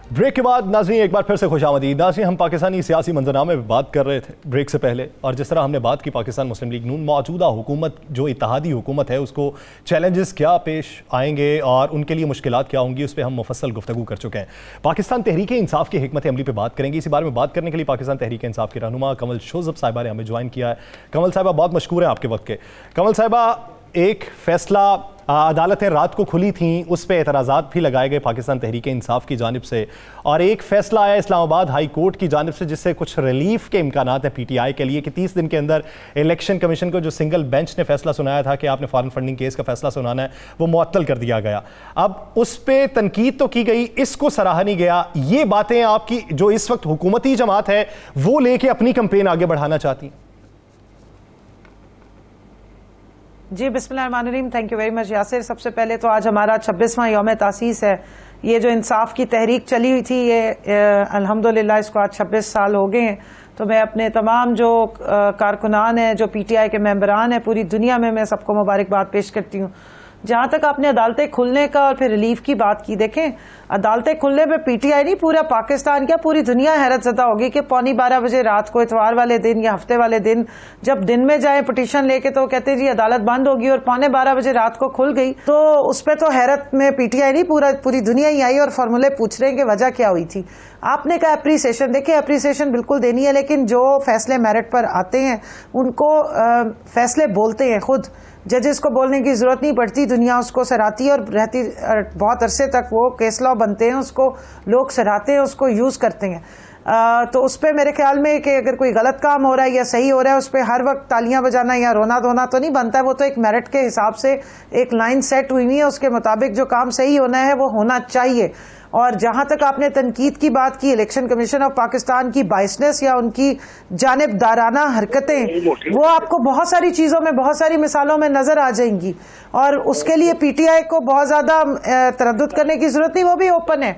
ब्रेक के बाद नाज़रीन एक बार फिर से खुशामदीद। नाज़रीन, हम पाकिस्तानी सियासी मंजरनामे में बात कर रहे थे ब्रेक से पहले, और जिस तरह हमने बात की पाकिस्तान मुस्लिम लीग नून मौजूदा हुकूमत जो इत्तेहादी हुकूमत है उसको चैलेंजेस क्या पेश आएंगे और उनके लिए मुश्किलात क्या होंगी, उस पर हम मुफस्सल गुफ्तगू कर चुके हैं। पाकिस्तान तहरीक इंसाफ की हिकमत अमली पर बात करेंगे। इसी बारे में बात करने के लिए पाकिस्तान तहरीक इंसाफ के रहनुमा कमल शोजब साहिबा ने हमें ज्वाइन किया है। कमल साहिबा, बहुत मशकूर हैं आपके वक्त के। कमल साहिबा, एक फैसला अदालतें रात को खुली थीं, उस पर एतराज़ात भी लगाए गए पाकिस्तान तहरीक इंसाफ की जानिब से, और एक फैसला आया इस्लामाबाद हाई कोर्ट की जानिब से जिससे कुछ रिलीफ के इम्कानात हैं पीटीआई के लिए कि 30 दिन के अंदर इलेक्शन कमीशन को जो सिंगल बेंच ने फैसला सुनाया था कि आपने फॉरेन फंडिंग केस का फैसला सुनाना है, वो मुअत्तल कर दिया गया। अब उस पर तनकीद तो की गई, इसको सराहा नहीं गया। ये बातें आपकी जो इस वक्त हुकूमती जमात है वो लेके अपनी कंपेन आगे बढ़ाना चाहती? जी बिस्मिल्लाहिर्रहमानिर्रहीम, thank you very much Yasir. सबसे पहले तो आज हमारा 26वां यौम तासीस है। ये जो इंसाफ की तहरीक चली हुई थी, ये अल्हम्दुलिल्लाह इसको आज 26 साल हो गए हैं। तो मैं अपने तमाम जो कारकुनान हैं, जो पीटीआई के मेंबरान हैं पूरी दुनिया में, मैं सबको मुबारकबाद पेश करती हूँ। जहां तक आपने अदालतें खुलने का और फिर रिलीफ की बात की, देखें अदालतें खुलने पे पीटीआई नहीं पूरा पाकिस्तान क्या पूरी दुनिया हैरतज़दा होगी कि 11:15 बजे रात को इतवार वाले दिन या हफ्ते वाले दिन जब दिन में जाए पिटीशन लेके तो कहते जी अदालत बंद होगी और 11:15 बजे रात को खुल गई। तो उस पर तो हैरत में पीटीआई नहीं पूरी दुनिया ही आई और फॉर्मूले पूछ रहे हैं कि वजह क्या हुई थी। आपने कहा एप्रिसिएशन, देखिए एप्रिसिएशन बिल्कुल देनी है, लेकिन जो फैसले मेरिट पर आते हैं उनको फैसले बोलते हैं खुद, जजेस को बोलने की जरूरत नहीं पड़ती, दुनिया उसको सराहती है और रहती बहुत अरसे तक वो केस लॉ बनते हैं, उसको लोग सराहते हैं, उसको यूज करते हैं। तो उस पर मेरे ख्याल में कि अगर कोई गलत काम हो रहा है या सही हो रहा है उस पर हर वक्त तालियां बजाना या रोना धोना तो नहीं बनता है। वो तो एक मेरिट के हिसाब से एक लाइन सेट हुई हुई है, उसके मुताबिक जो काम सही होना है वो होना चाहिए। और जहां तक आपने तनकीद की बात की इलेक्शन कमीशन ऑफ पाकिस्तान की बाइसनेस या उनकी जानिबदाराना हरकतें, वो आपको बहुत सारी चीजों में बहुत सारी मिसालों में नजर आ जाएंगी और उसके लिए पीटीआई को बहुत ज्यादा तरद्दुद करने की जरूरत नहीं, वो भी ओपन है।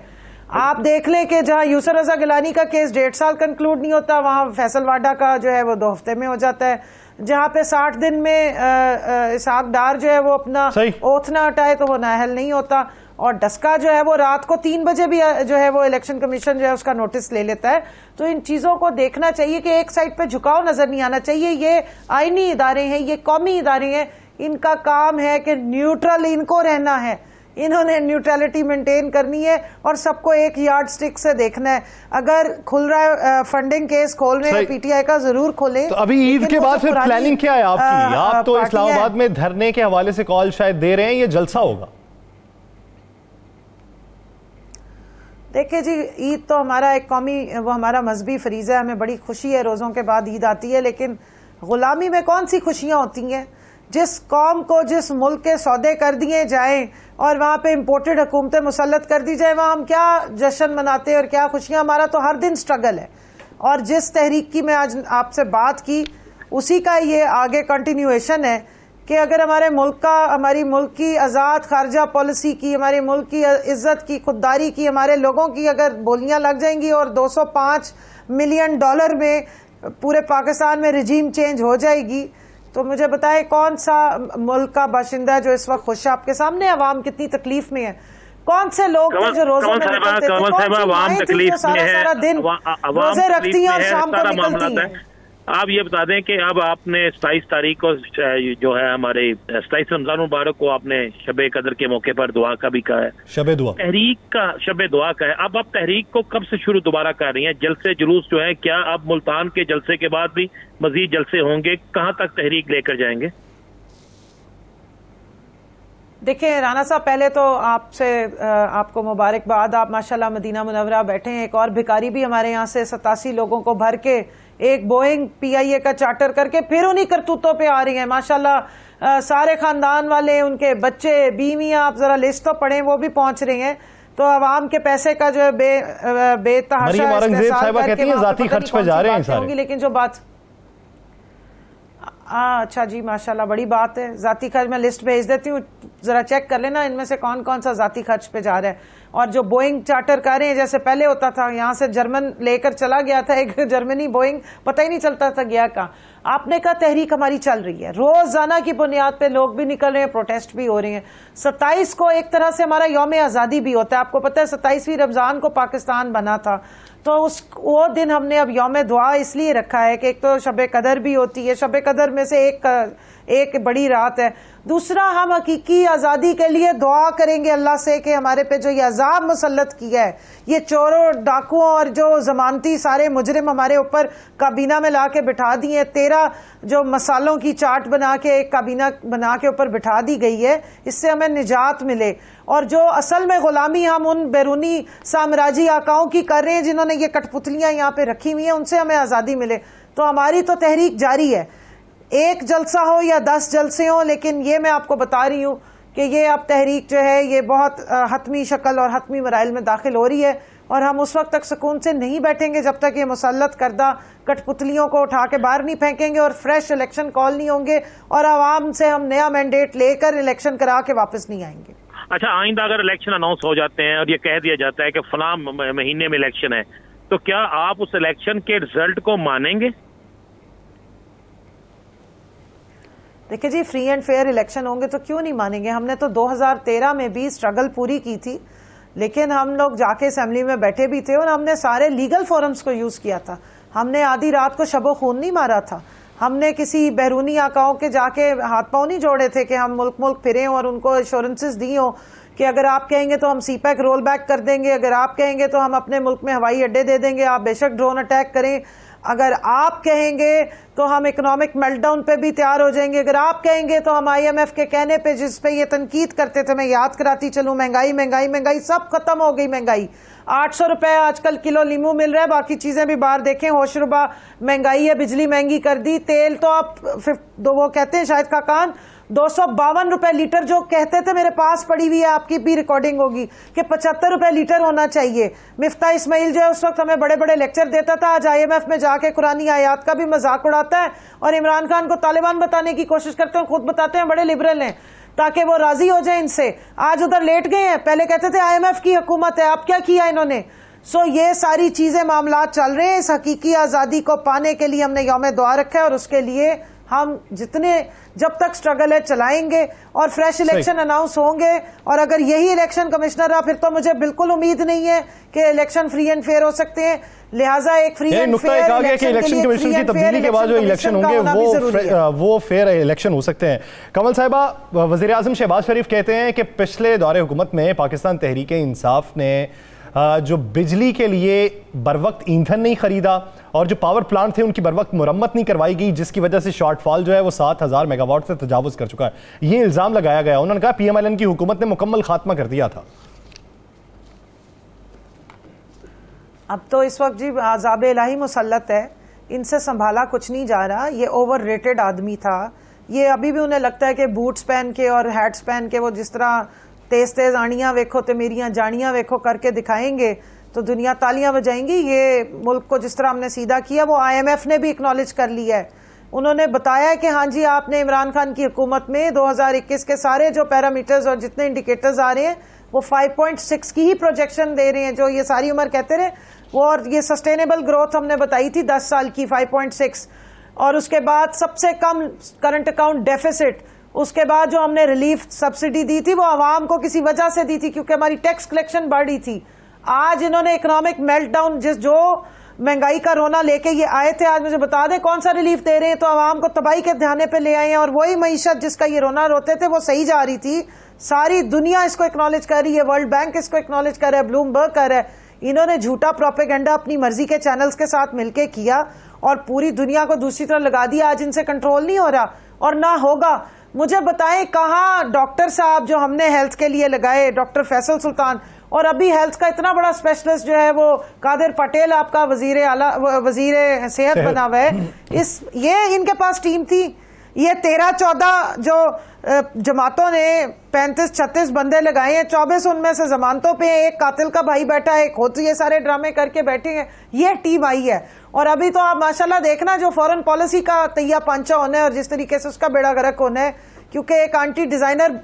आप देख लें कि जहां यूसुफ रजा गिलानी का केस 1.5 साल कंक्लूड नहीं होता वहां फैसल वाडा का जो है वो 2 हफ्ते में हो जाता है। जहां पे 60 दिन में इसहाक डार जो है वो अपना ओथ ना हटाए तो वो नाअहल नहीं होता। और डस्का जो है वो रात को 3 बजे भी जो है वो इलेक्शन कमीशन जो है उसका नोटिस ले लेता है। तो इन चीजों को देखना चाहिए कि एक साइड पे झुकाव नजर नहीं आना चाहिए। ये आईनी इदारे हैं, ये कौमी इदारे हैं, इनका काम है कि न्यूट्रल इनको रहना है, इन्होंने न्यूट्रलिटी मेंटेन करनी है और सबको एक यार्ड स्टिक से देखना है। अगर खुल रहा है फंडिंग केस खोल रहे हैं पीटीआई का जरूर खोले। तो अभी ईद के बाद फिर प्लानिंग क्या है आपकी? आप तो इस्लामाबाद में धरने के हवाले से कॉल शायद दे रहे हैं, ये जलसा होगा। देखिए जी, ईद तो हमारा एक कौमी वो हमारा मजहबी फरीज़ा है, हमें बड़ी खुशी है रोज़ों के बाद ईद आती है, लेकिन गुलामी में कौन सी खुशियां होती हैं? जिस कौम को जिस मुल्क के सौदे कर दिए जाएं और वहां पे इम्पोर्टेड हुकूमतें मुसल्लत कर दी जाए, वहां हम क्या जश्न मनाते हैं और क्या खुशियां? हमारा तो हर दिन स्ट्रगल है। और जिस तहरीक की मैं आज आपसे बात की उसी का ये आगे कंटिन्यूएशन है कि अगर हमारे मुल्क का, हमारी मुल्क की आज़ाद खारजा पॉलिसी की, हमारे मुल्क की इज्जत की, खुददारी की, हमारे लोगों की अगर बोलियां लग जाएंगी और $205 मिलियन में पूरे पाकिस्तान में रिजीम चेंज हो जाएगी, तो मुझे बताएं कौन सा मुल्क का बाशिंदा है जो इस वक्त खुश है? आपके सामने अवाम कितनी तकलीफ में है। कौन से लोग थे जो रोजों में निकलते थे, सारा दिन रोजे रखती हैं और शाम को निकलती हैं। आप ये बता दें कि अब आपने 27 तारीख को जो है हमारे 27 रमजान मुबारक को आपने शबे कदर के मौके पर दुआ का भी कहा है, शबे दुआ तहरीक का शबे दुआ का है। अब आप तहरीक को कब से शुरू दोबारा कर रही हैं? जलसे जुलूस जो है, क्या अब मुल्तान के जलसे के बाद भी मजीद जलसे होंगे? कहाँ तक तहरीक लेकर जाएंगे? देखिए राना साहब, पहले तो आपको मुबारकबाद। आप माशाल्लाह मदीना मुनव्वरा बैठे हैं। एक और भिखारी भी हमारे यहाँ से 87 लोगों को भर के एक बोइंग PIA का चार्टर करके फिर उन्हीं करतूतों पे आ रही हैं माशाल्लाह। सारे खानदान वाले, उनके बच्चे, बीवियां, आप जरा लिस्ट तो पढ़ें, वो भी पहुंच रही हैं। तो आवाम के पैसे का जो है बेतहाशा इस्तेमाल करके जाती खर्च पे जा रहे हैं सारे। लेकिन जो बात अच्छा जी, माशाल्लाह बड़ी बात है। जाती खर्च मैं लिस्ट भेज देती हूँ, जरा चेक कर लेना इनमें से कौन कौन सा जाती खर्च पे जा रहा है। और जो बोइंग चार्टर कर रहे हैं, जैसे पहले होता था यहाँ से जर्मन लेकर चला गया था एक जर्मनी बोइंग, पता ही नहीं चलता था गया कहाँ। आपने कहा तहरीक हमारी चल रही है, रोजाना की बुनियाद पे लोग भी निकल रहे हैं, प्रोटेस्ट भी हो रहे हैं। 27 को एक तरह से हमारा यौम आजादी भी होता है। आपको पता है 27वीं रमजान को पाकिस्तान बना था, तो वो दिन हमने अब यौम दुआ इसलिए रखा है कि एक तो शबे कदर भी होती है, शबे कदर में से एक बड़ी रात है। दूसरा, हम हकीकी आज़ादी के लिए दुआ करेंगे अल्लाह से कि हमारे पे जो ये अजाब मुसल्लत किया है, ये चोरों डाकुओं और जो जमानती सारे मुजरिम हमारे ऊपर काबीना में ला के बिठा दिए, 13 जो मसालों की चाट बना के एक काबीना बना के ऊपर बिठा दी गई है, इससे हमें निजात मिले। और जो असल में गुलामी हम उन बैरूनी साम्राज्य आकाओं की कर रहे हैं जिन्होंने ये कठपुतलियां यहाँ पे रखी हुई हैं, उनसे हमें आज़ादी मिले। तो हमारी तो तहरीक जारी है, एक जलसा हो या 10 जलसे हो, लेकिन ये मैं आपको बता रही हूँ कि ये अब तहरीक जो है ये बहुत हतमी शक्ल और हतमी मराइल में दाखिल हो रही है। और हम उस वक्त तक सुकून से नहीं बैठेंगे जब तक ये मुसल्लत करदा कठपुतलियों को उठा के बाहर नहीं फेंकेंगे और फ्रेश इलेक्शन कॉल नहीं होंगे और आवाम से हम नया मैंडेट लेकर इलेक्शन करा के वापस नहीं आएंगे। अच्छा, आइंदा अगर इलेक्शन अनाउंस हो जाते हैं और ये कह दिया जाता है कि फलां महीने में इलेक्शन है, तो क्या आप उस इलेक्शन के रिजल्ट को मानेंगे? देखिए जी, फ्री एंड फेयर इलेक्शन होंगे तो क्यों नहीं मानेंगे। हमने तो 2013 में भी स्ट्रगल पूरी की थी, लेकिन हम लोग जाके असेंबली में बैठे भी थे और हमने सारे लीगल फोरम्स को यूज किया था। हमने आधी रात को शबो खून नहीं मारा था। हमने किसी बैरूनी आकाओं के जाके हाथ पांव नहीं जोड़े थे कि हम मुल्क मुल्क फिरे और उनको एश्योरेंसेस दी हो कि अगर आप कहेंगे तो हम सीपैक रोल बैक कर देंगे, अगर आप कहेंगे तो हम अपने मुल्क में हवाई अड्डे दे देंगे, आप बेशक ड्रोन अटैक करें, अगर आप कहेंगे तो हम इकोनॉमिक मेल्टडाउन पे भी तैयार हो जाएंगे, अगर आप कहेंगे तो हम IMF के कहने पे जिस पे ये तनकीद करते थे, मैं याद कराती चलूं, महंगाई महंगाई महंगाई सब खत्म हो गई। महंगाई 800 रुपए आजकल किलो लीमू मिल रहा है, बाकी चीजें भी बाहर देखें होशरुबा महंगाई है, बिजली महंगी कर दी, तेल तो आप वो कहते हैं शायद खाकान 252 रुपए लीटर, जो कहते थे मेरे पास पड़ी हुई है, आपकी भी रिकॉर्डिंग होगी कि 75 रुपए लीटर होना चाहिए। मिफ्ता इस्माइल जो है उस वक्त हमें बड़े बड़े लेक्चर देता था, आज IMF में जाके कुरानी आयात का भी मजाक उड़ाता है और इमरान खान को तालिबान बताने की कोशिश करते हैं, खुद बताते हैं बड़े लिबरल हैं ताकि वो राजी हो जाए इनसे। आज उधर लेट गए हैं, पहले कहते थे IMF की हुकूमत है, अब क्या किया इन्होंने। सो ये सारी चीजें मामला चल रहे हैं। इस हकीकी आजादी को पाने के लिए हमने यौम दुआ रखा है और उसके लिए हम जितने जब तक स्ट्रगल है चलाएंगे और फ्रेश इलेक्शन अनाउंस होंगे। और अगर यही इलेक्शन कमिश्नर रहा फिर तो मुझे बिल्कुल उम्मीद नहीं है कि इलेक्शन फ्री एंड फेयर हो सकते हैं। लिहाजा एक free and fair election commission की तब्दीली के बाद जो इलेक्शन होंगे वो फेयर इलेक्शन हो सकते हैं। कमल साहिबा, वजीर आजम शहबाज शरीफ कहते हैं कि पिछले दौरे हुकूमत में पाकिस्तान तहरीक इंसाफ ने जो बिजली के लिए बरवक्त ईंधन नहीं खरीदा और जो पावर प्लांट थे उनकी बरवक्त मुरम्मत नहीं करवाई गई, जिसकी वजह से शॉर्टफॉल जो है वो 7000 मेगावाट से तजावुज कर चुका है। ये इल्जाम लगाया गया। उन्होंने कहा PMLN की हुकूमत ने मुकम्मल खात्मा कर दिया था। अब तो इस वक्त जी आज़ाब इलाही मुसल्लत है, इनसे संभाला कुछ नहीं जा रहा। ये ओवर रेटेड आदमी था। ये अभी भी उन्हें लगता है कि बूट्स पहन के और हैट्स पहन के वो जिस तरह तेज तेज आनियां वेखो तो मेरियां जानियां वेखो करके दिखाएंगे तो दुनिया तालियां बजाएंगी। ये मुल्क को जिस तरह हमने सीधा किया वो IMF ने भी एक्नॉलेज कर लिया है। उन्होंने बताया कि हाँ जी, आपने इमरान खान की हुकूमत में 2021 के सारे जो पैरामीटर्स और जितने इंडिकेटर्स आ रहे हैं वो 5.6 की ही प्रोजेक्शन दे रहे हैं, जो ये सारी उम्र कहते रहे वो। और ये सस्टेनेबल ग्रोथ हमने बताई थी 10 साल की 5.6, और उसके बाद सबसे कम करंट अकाउंट डेफिसिट। उसके बाद जो हमने रिलीफ सब्सिडी दी थी वो आवाम को किसी वजह से दी थी क्योंकि हमारी टैक्स कलेक्शन बढ़ी थी। आज इन्होंने इकोनॉमिक मेल्टडाउन जो महंगाई का रोना लेके ये आए थे, आज मुझे बता दें कौन सा रिलीफ दे रहे हैं। तो आवाम को तबाही के ध्यान पे ले आए हैं और वही मईशत जिसका ये रोना रोते थे वो सही जा रही थी। सारी दुनिया इसको एक्नॉलेज कर रही है, वर्ल्ड बैंक इसको एक्नॉलेज कर रहा है, ब्लूमबर्ग कर रहा है। इन्होंने झूठा प्रोपेगेंडा अपनी मर्जी के चैनल्स के साथ मिलकर किया और पूरी दुनिया को दूसरी तरफ लगा दिया। आज इनसे कंट्रोल नहीं हो रहा और ना होगा। मुझे बताएं कहाँ डॉक्टर साहब जो हमने हेल्थ के लिए लगाए, डॉक्टर फैसल सुल्तान, और अभी हेल्थ का इतना बड़ा स्पेशलिस्ट जो है वो कादिर पटेल आपका वजीर सेहत बना हुआ है। ये इनके पास टीम थी। ये 13-14 जो जमातों ने 35-36 बंदे लगाए हैं, 24 उनमें से जमानतों पे हैं, एक कातिल का भाई बैठा है, खुद ये सारे ड्रामे करके बैठे हैं। ये टीम आई है और अभी तो आप माशाल्लाह देखना जो फॉरेन पॉलिसी का तैया पांचा होना है और जिस तरीके से उसका बेड़ा गर्क होना है, क्योंकि एक आंटी डिजाइनर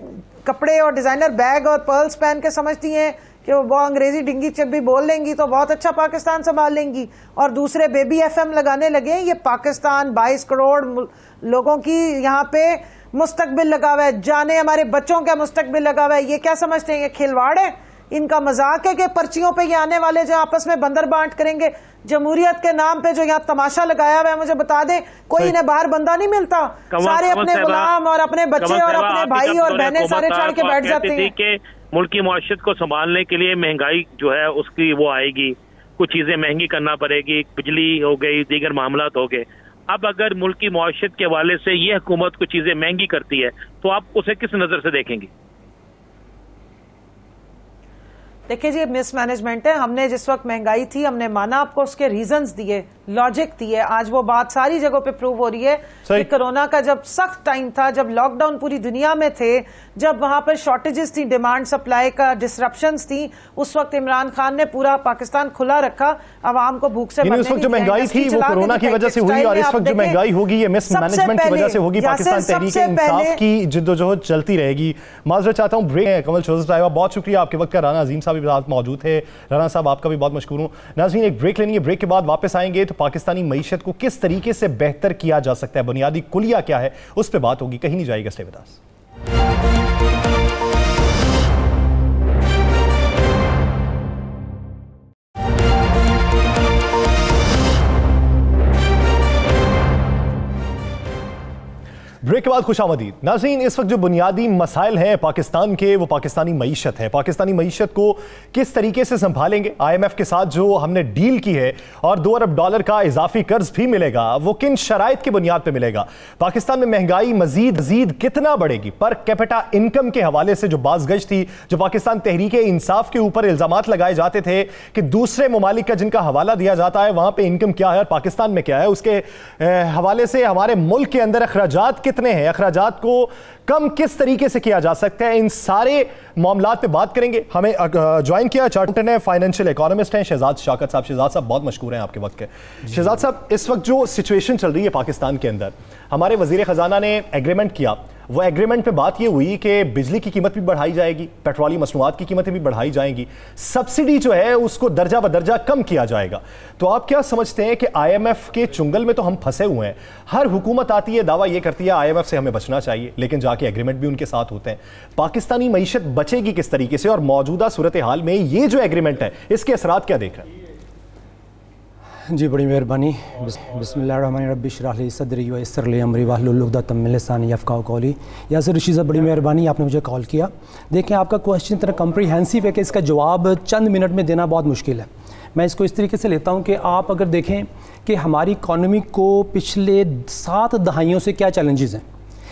कपड़े और डिजाइनर बैग और पर्ल्स पहन के समझती हैं कि वो अंग्रेजी डिंगी चब्बी बोल लेंगी तो बहुत अच्छा पाकिस्तान संभाल लेंगी, और दूसरे बेबी FM लगाने लगे। ये पाकिस्तान 22 करोड़ लोगों की यहाँ पे मुस्तकबिल लगा हुआ है, जाने हमारे बच्चों का मुस्तकबिल लगा हुआ है। ये क्या समझते हैं ये खिलवाड़ है, इनका मजाक है कि पर्चियों पे ये आने वाले जो आपस में बंदर बांट करेंगे। जमहूरियत के नाम पे जो यहाँ तमाशा लगाया हुआ है, मुझे बता दें कोई इन्हें बाहर बंदा नहीं मिलता, सारे अपने गुलाम और अपने बच्चे और अपने भाई और बहनें सारे चढ़ के बैठ जाते हैं। मुल्क की मईशत को संभालने के लिए महंगाई जो है उसकी वो आएगी, कुछ चीजें महंगी करना पड़ेगी, बिजली हो गई, दीगर मामलात हो गए। अब अगर मुल्क की मईशत के हवाले से ये हुकूमत कुछ चीजें महंगी करती है तो आप उसे किस नजर से देखेंगे? देखिए जी, मिसमैनेजमेंट है। हमने जिस वक्त महंगाई थी हमने माना, आपको उसके रीजंस दिए, लॉजिक दिए। आज वो बात सारी जगहों पे प्रूव हो रही है कि कोरोना का जब सख्त टाइम था, जब लॉकडाउन पूरी दुनिया में थे, जब वहां पर शॉर्टेजेस थी, डिमांड सप्लाई का डिसरप्शंस थी, उस वक्त इमरान खान ने पूरा पाकिस्तान खुला रखा, आवाम को भूख से उस वक्त जो महंगाई थी वो कोरोना की वजह से हुई और इस वक्त जो महंगाई होगी ये मिसमैनेजमेंट की वजह से होगी। पाकिस्तान तहरीक इंसाफ की जिद्दोजहद चलती रहेगी। माजरत चाहता हूँ ब्रेक है। कमल जोसेफ साहिबा बहुत शुक्रिया आपके वक्त का। राना अजीम साहब भी साथ मौजूद थे। राना साहब आपका भी बहुत मशकूर हूँ। नाज़रीन एक ब्रेक लेनी है, ब्रेक के बाद वापस आएंगे तो तो पाकिस्तानी मईशत को किस तरीके से बेहतर किया जा सकता है, बुनियादी कुलिया क्या है, उस पर बात होगी। कहीं नहीं जाएगा, स्टे विद अस। ब्रेक के बाद खुशामदीद नाज़रीन। इस वक्त जो बुनियादी मसाइल हैं पाकिस्तान के, वो पाकिस्तानी मईशत है। पाकिस्तानी मईशत को किस तरीके से संभालेंगे, IMF के साथ जो हमने डील की है और $2 अरब का इजाफी कर्ज भी मिलेगा, वो किन शराइत की बुनियाद पर मिलेगा। पाकिस्तान में महंगाई मजीद कितना बढ़ेगी। पर कैपिटा इनकम के हवाले से जो बाज़गश थी, जो पाकिस्तान तहरीक इंसाफ के ऊपर इल्जामात लगाए जाते थे कि दूसरे ममालिक का जिनका हवाला दिया जाता है वहां पर इनकम क्या है और पाकिस्तान में क्या है, उसके हवाले से हमारे मुल्क के अंदर अखराजात कितने हैं, अखराजात को कम किस तरीके से किया जा सकता है, इन सारे मामलात पे बात करेंगे। हमें ज्वाइन किया चार्टर्ड है, फाइनेंशियल इकोनॉमिस्ट हैं शहजाद शाकत साहब। शहजाद साहब बहुत मशहूर हैं आपके वक्त के। शहजाद साहब, इस वक्त जो सिचुएशन चल रही है पाकिस्तान के अंदर, हमारे वजीर खजाना ने एग्रीमेंट किया, वो एग्रीमेंट पे बात ये हुई कि बिजली की कीमत भी बढ़ाई जाएगी, पेट्रोलियम मसनूआत की कीमतें भी बढ़ाई जाएंगी, सब्सिडी जो है उसको दर्जा बदर्जा कम किया जाएगा। तो आप क्या समझते हैं कि IMF के चुंगल में तो हम फंसे हुए हैं। हर हुकूमत आती है, दावा ये करती है IMF से हमें बचना चाहिए, लेकिन जाके एग्रीमेंट भी उनके साथ होते हैं। पाकिस्तानी मईशत बचेगी किस तरीके से, और मौजूदा सूरत हाल में ये जो एग्रीमेंट है इसके असरात क्या देख रहे हैं? जी बड़ी मेहरबानी। बिस्मिल्लाहिर्रहमानिर्रहीम रब्बि इश्रह ली सदरी व यस्सिर ली अमरी वहलुल उक़दतम मिन लिसानी यफ़क़हू क़ौली। यासिर रशीद साहब, बड़ी मेहरबानी, आपने मुझे कॉल किया। देखें, आपका क्वेश्चन इतना कम्प्रीहेंसिव है कि इसका जवाब चंद मिनट में देना बहुत मुश्किल है। मैं इसको इस तरीके से लेता हूँ कि आप अगर देखें कि हमारी इकॉनमी को पिछले 7 दहाइयों से क्या चैलेंजेस हैं,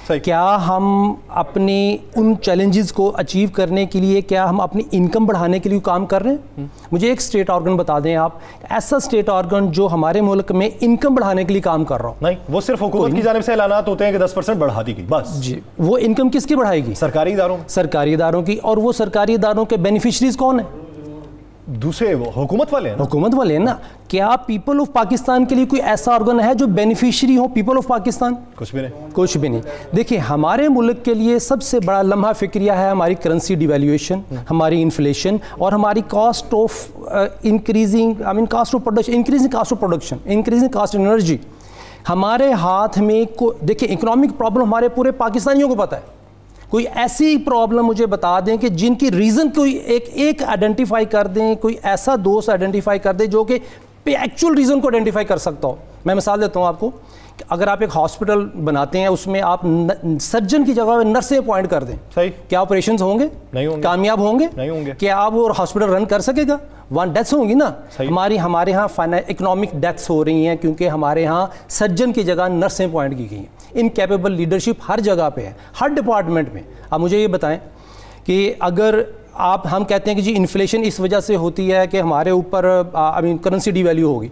क्या हम अपनी उन चैलेंजेस को अचीव करने के लिए, क्या हम अपनी इनकम बढ़ाने के लिए काम कर रहे हैं? मुझे एक स्टेट ऑर्गन बता दें आप, ऐसा स्टेट ऑर्गन जो हमारे मुल्क में इनकम बढ़ाने के लिए काम कर रहा हो। नहीं, वो सिर्फ हुकूमत की जानिब से ऐलानात होते हैं कि 10% बढ़ा दी गई, बस जी। वो इनकम किसकी बढ़ाएगी? सरकारी इदारों की। और वो सरकारी इदारों के बेनिफिशरीज कौन है? दूसरे वो हुकूमत वाले हैं ना। हुकूमत वाले हैं ना। क्या पीपल ऑफ पाकिस्तान के लिए कोई ऐसा ऑर्गन है जो बेनिफिशियरी हो पीपल ऑफ पाकिस्तान? कुछ भी नहीं, कुछ भी नहीं। देखिए, हमारे मुल्क के लिए सबसे बड़ा लम्हा फिक्रिया है हमारी करेंसी डिवैल्यूएशन, हमारी इन्फ्लेशन और हमारी cost of increasing cost of production, increasing cost of production, increasing cost of energy. हमारे हाथ में देखिए, इकोनॉमिक प्रॉब्लम हमारे पूरे पाकिस्तानियों को पता है। कोई ऐसी प्रॉब्लम मुझे बता दें कि जिनकी रीज़न कोई एक आइडेंटिफाई कर दें, कोई ऐसा दोस्त आइडेंटिफाई कर दे जो कि एक्चुअल रीज़न को आइडेंटिफाई कर सकता हो। मैं मिसाल देता हूँ आपको, अगर आप एक हॉस्पिटल बनाते हैं, उसमें आप सर्जन की जगह नर्सें अपॉइंट कर दें, सही, क्या ऑपरेशन होंगे? नहीं होंगे। कामयाब होंगे? नहीं होंगे। क्या आप वो हॉस्पिटल रन कर सकेगा? 1 डेथ्स होंगी ना। हमारे यहाँ इकोनॉमिक डेथ्स हो रही हैं क्योंकि हमारे यहाँ सर्जन की जगह नर्सें अपॉइंट की गई हैं। इनकैपेबल लीडरशिप हर जगह पे है, हर डिपार्टमेंट में। अब मुझे ये बताएं कि अगर हम कहते हैं कि जी इन्फ्लेशन इस वजह से होती है कि हमारे ऊपर करेंसी डिवैल्यू होगी।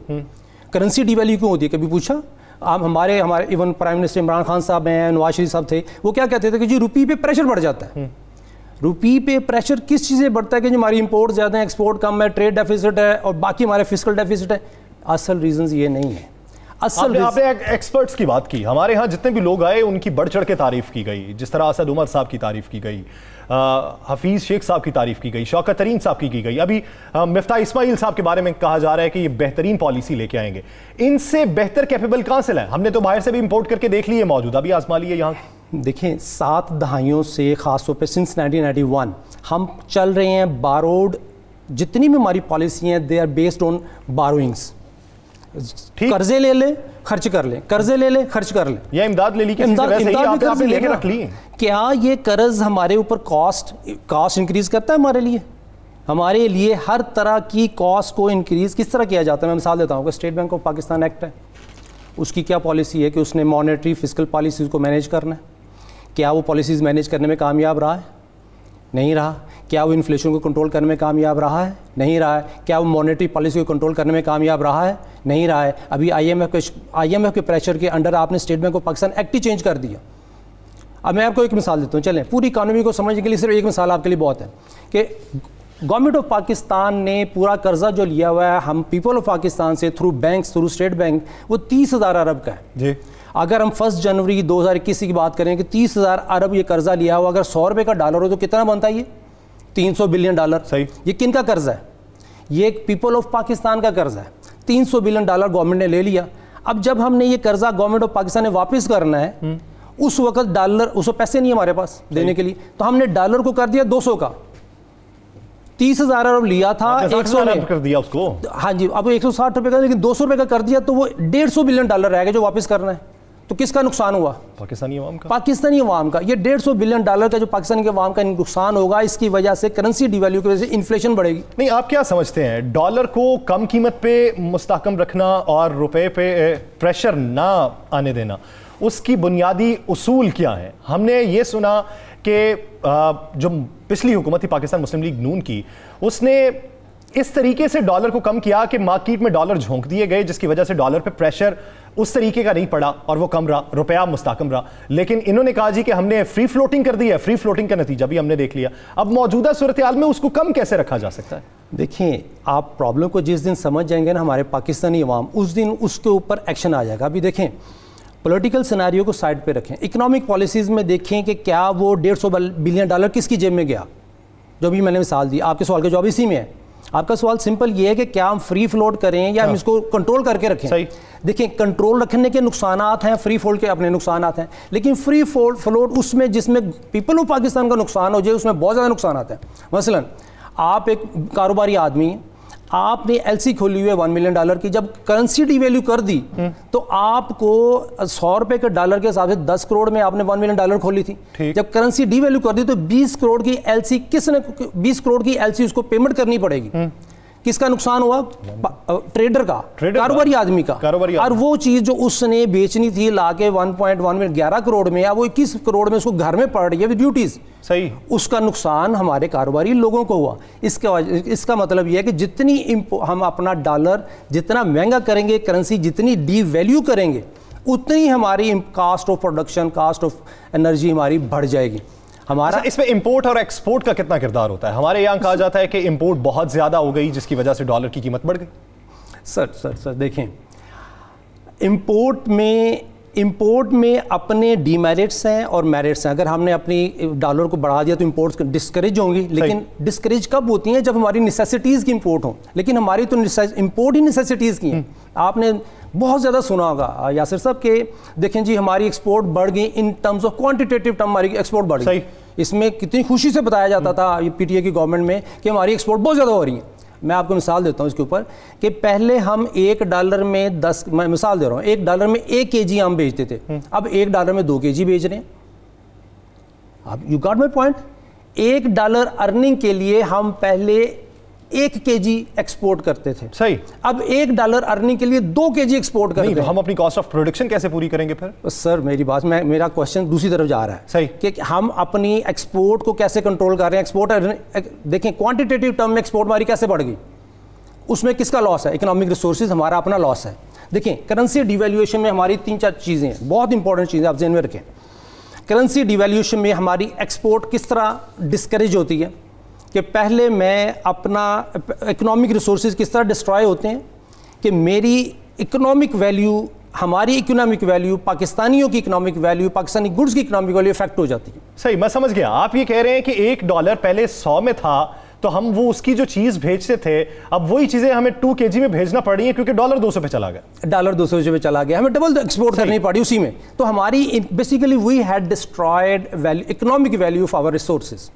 करेंसी डिवैल्यू क्यों होती है, कभी पूछा? आप हमारे even prime minister Imran Khan साहब हैं, नवाज शरीफ साहब थे, वो क्या कहते थे कि जी रुपये पे प्रेशर बढ़ जाता है। रुपये पे प्रेशर किस चीज़ से बढ़ता है कि हमारी इंपोर्ट ज़्यादा है, एक्सपोर्ट कम है, ट्रेड डेफिसिट है और बाकी हमारे फिस्कल डेफिसिट है। असल रीजंस ये नहीं है। आपने एक्सपर्ट्स की बात की, हमारे यहाँ जितने भी लोग आए उनकी बढ़ चढ़ के तारीफ की गई, जिस तरह असद उमर साहब की तारीफ की गई, हफीज़ शेख साहब की तारीफ की गई, शौकत तरीन साहब की गई, अभी मिफ्ता इस्माइल साहब के बारे में कहा जा रहा है कि ये बेहतरीन पॉलिसी लेके आएंगे। इनसे बेहतर कैपेबल कहाँ से लाएं? हमने तो बाहर से भी इंपोर्ट करके देख लिए, मौजूदा भी आजमा लिए यहाँ। देखें, 7 दहाइयों से ख़ासतौर पर सिंस 1991 हम चल रहे हैं बारोड। जितनी भी हमारी पॉलिसी हैं दे आर बेस्ड ऑन बारोइंग्स। कर्जे ले ले खर्च कर ले, कर्जे ले ले खर्च कर ले, या इमदाद ले ली, इमदाद लेके रख ली। क्या ये कर्ज हमारे ऊपर कॉस्ट इंक्रीज करता है? हमारे लिए हर तरह की कॉस्ट को इंक्रीज किस तरह किया जाता है? मैं मिसाल देता हूँ कि state bank of Pakistan act है, उसकी क्या पॉलिसी है कि उसने मॉनेटरी फिस्कल पॉलिसीज़ को मैनेज करना है। क्या वो पॉलिसीज़ मैनेज करने में कामयाब रहा है? नहीं रहा। क्या वो इन्फ्लेशन को कंट्रोल करने में कामयाब रहा है? नहीं रहा है। क्या वो मॉनेटरी पॉलिसी को कंट्रोल करने में कामयाब रहा है? नहीं रहा है। अभी IMF के प्रेशर के अंडर आपने state bank of Pakistan act he change कर दिया। अब मैं आपको एक मिसाल देता हूँ, चलें पूरी इकानमी को समझने के लिए सिर्फ एक मिसाल आपके लिए बहुत है कि गवर्नमेंट ऑफ पाकिस्तान ने पूरा कर्जा जो लिया हुआ है हम पीपल ऑफ पाकिस्तान से through banks, through state bank, वो 30,000 अरब का है जी। अगर हम 1 जनवरी 2021 की बात करें कि 30,000 अरब ये कर्जा लिया हुआ, अगर 100 रुपये का डॉलर हो तो कितना बनता है? ये 300 बिलियन डॉलर। सही। ये किन का कर्जा है? ये पीपल ऑफ पाकिस्तान का कर्जा है। $300 बिलियन गवर्नमेंट ने ले लिया। अब जब हमने ये कर्जा गवर्नमेंट ऑफ पाकिस्तान ने वापस करना है, उस वक्त डॉलर, उसको पैसे नहीं हमारे पास देने के लिए, तो हमने डॉलर को कर दिया 200 का। 30,000 अरब लिया था 100 में कर दिया उसको। हाँ जी, अब 160 रुपए का, लेकिन 200 रुपए का कर दिया, तो वो $150 बिलियन रह गया जो वापस करना है। तो किसका नुकसान हुआ? पाकिस्तानी अवाम का। पाकिस्तानी अवाम का। ये $150 बिलियन का जो पाकिस्तानी के अवाम का नुकसान होगा, इसकी वजह से करेंसी डिवैल्यू की वजह से इन्फ्लेशन बढ़ेगी। नहीं, आप क्या समझते हैं, डॉलर को कम कीमत पे मुस्तहकम रखना और रुपए पे प्रेशर ना आने देना, उसकी बुनियादी उसूल क्या है? हमने ये सुना कि जो पिछली हुकूमत थी पाकिस्तान मुस्लिम लीग नून की, उसने इस तरीके से डॉलर को कम किया कि मार्केट में डॉलर झोंक दिए गए, जिसकी वजह से डॉलर पे प्रेशर उस तरीके का नहीं पड़ा और वो कम रहा, रुपया मुस्तहकम रहा। लेकिन इन्होंने कहा जी कि हमने फ्री फ्लोटिंग कर दी है, फ्री फ्लोटिंग का नतीजा भी हमने देख लिया। अब मौजूदा सूरत हाल में उसको कम कैसे रखा जा सकता है? देखिए, आप प्रॉब्लम को जिस दिन समझ जाएंगे ना हमारे पाकिस्तानी अवाम, उस दिन उसके ऊपर एक्शन आ जाएगा। अभी देखें, पॉलिटिकल सिनेरियो को साइड पे रखें, इकोनॉमिक पॉलिसीज़ में देखें कि क्या वो $150 बिलियन किसकी जेब में गया, जो भी मैंने मिसाल दी। आपके सवाल का जवाब इसी में है। आपका सवाल सिंपल ये है कि क्या हम फ्री फ्लोट करें या हम इसको कंट्रोल करके रखें। देखिए, कंट्रोल रखने के नुकसानात हैं, फ्री फ्लोट के अपने नुकसानात हैं, लेकिन फ्री फ्लोट उसमें जिसमें पीपल ऑफ पाकिस्तान का नुकसान हो जाए, उसमें बहुत ज़्यादा नुकसानात हैं। मसलन आप एक कारोबारी आदमी हैं, आपने एलसी खोली हुई है $1 मिलियन की, जब करेंसी डिवैल्यू कर दी तो आपको 100 रुपए के डॉलर के हिसाब से 10 करोड़ में आपने $1 मिलियन खोली थी। जब करेंसी डिवैल्यू कर दी तो 20 करोड़ की एलसी, किसने 20 करोड़ की एलसी उसको पेमेंट करनी पड़ेगी। किसका नुकसान हुआ? ट्रेडर का, कारोबारी आदमी का। और वो चीज जो उसने बेचनी थी लाके 1.1 में 11 करोड़ में, या वो 21 करोड़ में उसको घर में पड़ रही है ड्यूटीज, सही, उसका नुकसान हमारे कारोबारी लोगों को हुआ। इसका मतलब यह है कि जितनी हम अपना डॉलर जितना महंगा करेंगे, करेंसी जितनी डीवैल्यू करेंगे, उतनी हमारी cost of production, cost of energy हमारी बढ़ जाएगी। हमारा इसमें इंपोर्ट और एक्सपोर्ट का कितना किरदार होता है? हमारे यहाँ कहा जाता है कि इंपोर्ट बहुत ज़्यादा हो गई, जिसकी वजह से डॉलर की कीमत बढ़ गई। सर देखें, इंपोर्ट में अपने डीमेरिट्स हैं और मेरिट्स हैं। अगर हमने अपनी डॉलर को बढ़ा दिया तो इंपोर्ट्स डिस्करेज होंगी, लेकिन डिस्करेज कब होती हैं? जब हमारी नेसेसिटीज़ की इंपोर्ट हो। लेकिन हमारी तो इंपोर्ट ही नेसेसिटीज़ की हैं। आपने बहुत ज़्यादा सुना होगा यासिर साहब के, देखें जी हमारी एक्सपोर्ट बढ़ गई, in terms of quantitative term हमारी एक्सपोर्ट बढ़ गई। इसमें कितनी खुशी से बताया जाता था पीटीए की गवर्नमेंट में कि हमारी एक्सपोर्ट बहुत ज़्यादा हो रही है। मैं आपको मिसाल देता हूँ इसके ऊपर कि पहले हम $1 में 10, मैं मिसाल दे रहा हूँ, $1 में 1 kg आम बेचते थे, अब $1 में 2 kg बेच रहे हैं। अब you got my point. $1 earning के लिए हम पहले 1 kg एक्सपोर्ट करते थे, सही। अब $1 अर्निंग के लिए 2 kg एक्सपोर्ट करते हैं। तो हम अपनी कॉस्ट ऑफ प्रोडक्शन कैसे पूरी करेंगे फिर? सर मेरी बात, मेरा क्वेश्चन दूसरी तरफ जा रहा है, सही, कि हम अपनी एक्सपोर्ट को कैसे कंट्रोल कर रहे हैं। एक्सपोर्ट देखें, क्वांटिटेटिव टर्म में एक्सपोर्ट हमारी कैसे बढ़ गई, उसमें किसका लॉस है? इकोनॉमिक रिसोर्सेज हमारा अपना लॉस है। देखें, करेंसी डिवैल्यूएशन में हमारी 3-4 चीज़ें हैं, बहुत इंपॉर्टेंट चीज़ें आप ध्यान में रखें। करेंसी डिवैल्यूएशन में हमारी एक्सपोर्ट किस तरह डिस्करेज होती है कि पहले मैं अपना इकोनॉमिक रिसोर्सेज किस तरह डिस्ट्रॉय होते हैं कि मेरी इकोनॉमिक वैल्यू, हमारी इकोनॉमिक वैल्यू, पाकिस्तानियों की इकोनॉमिक वैल्यू, पाकिस्तानी गुड्स की इकोनॉमिक वैल्यू इफेक्ट हो जाती है। सही, मैं समझ गया। आप ये कह रहे हैं कि $1 पहले 100 में था, तो हम वो उसकी जो चीज़ भेजते थे, अब वही चीज़ें हमें 2 kg में भेजना पड़ रही है क्योंकि $2 200 पे चला गया। $200 200 पे चला गया, हमें डबल एक्सपोर्ट करनी पड़ी उसी में। तो हमारी basically we had destroyed value, economic value of our resources.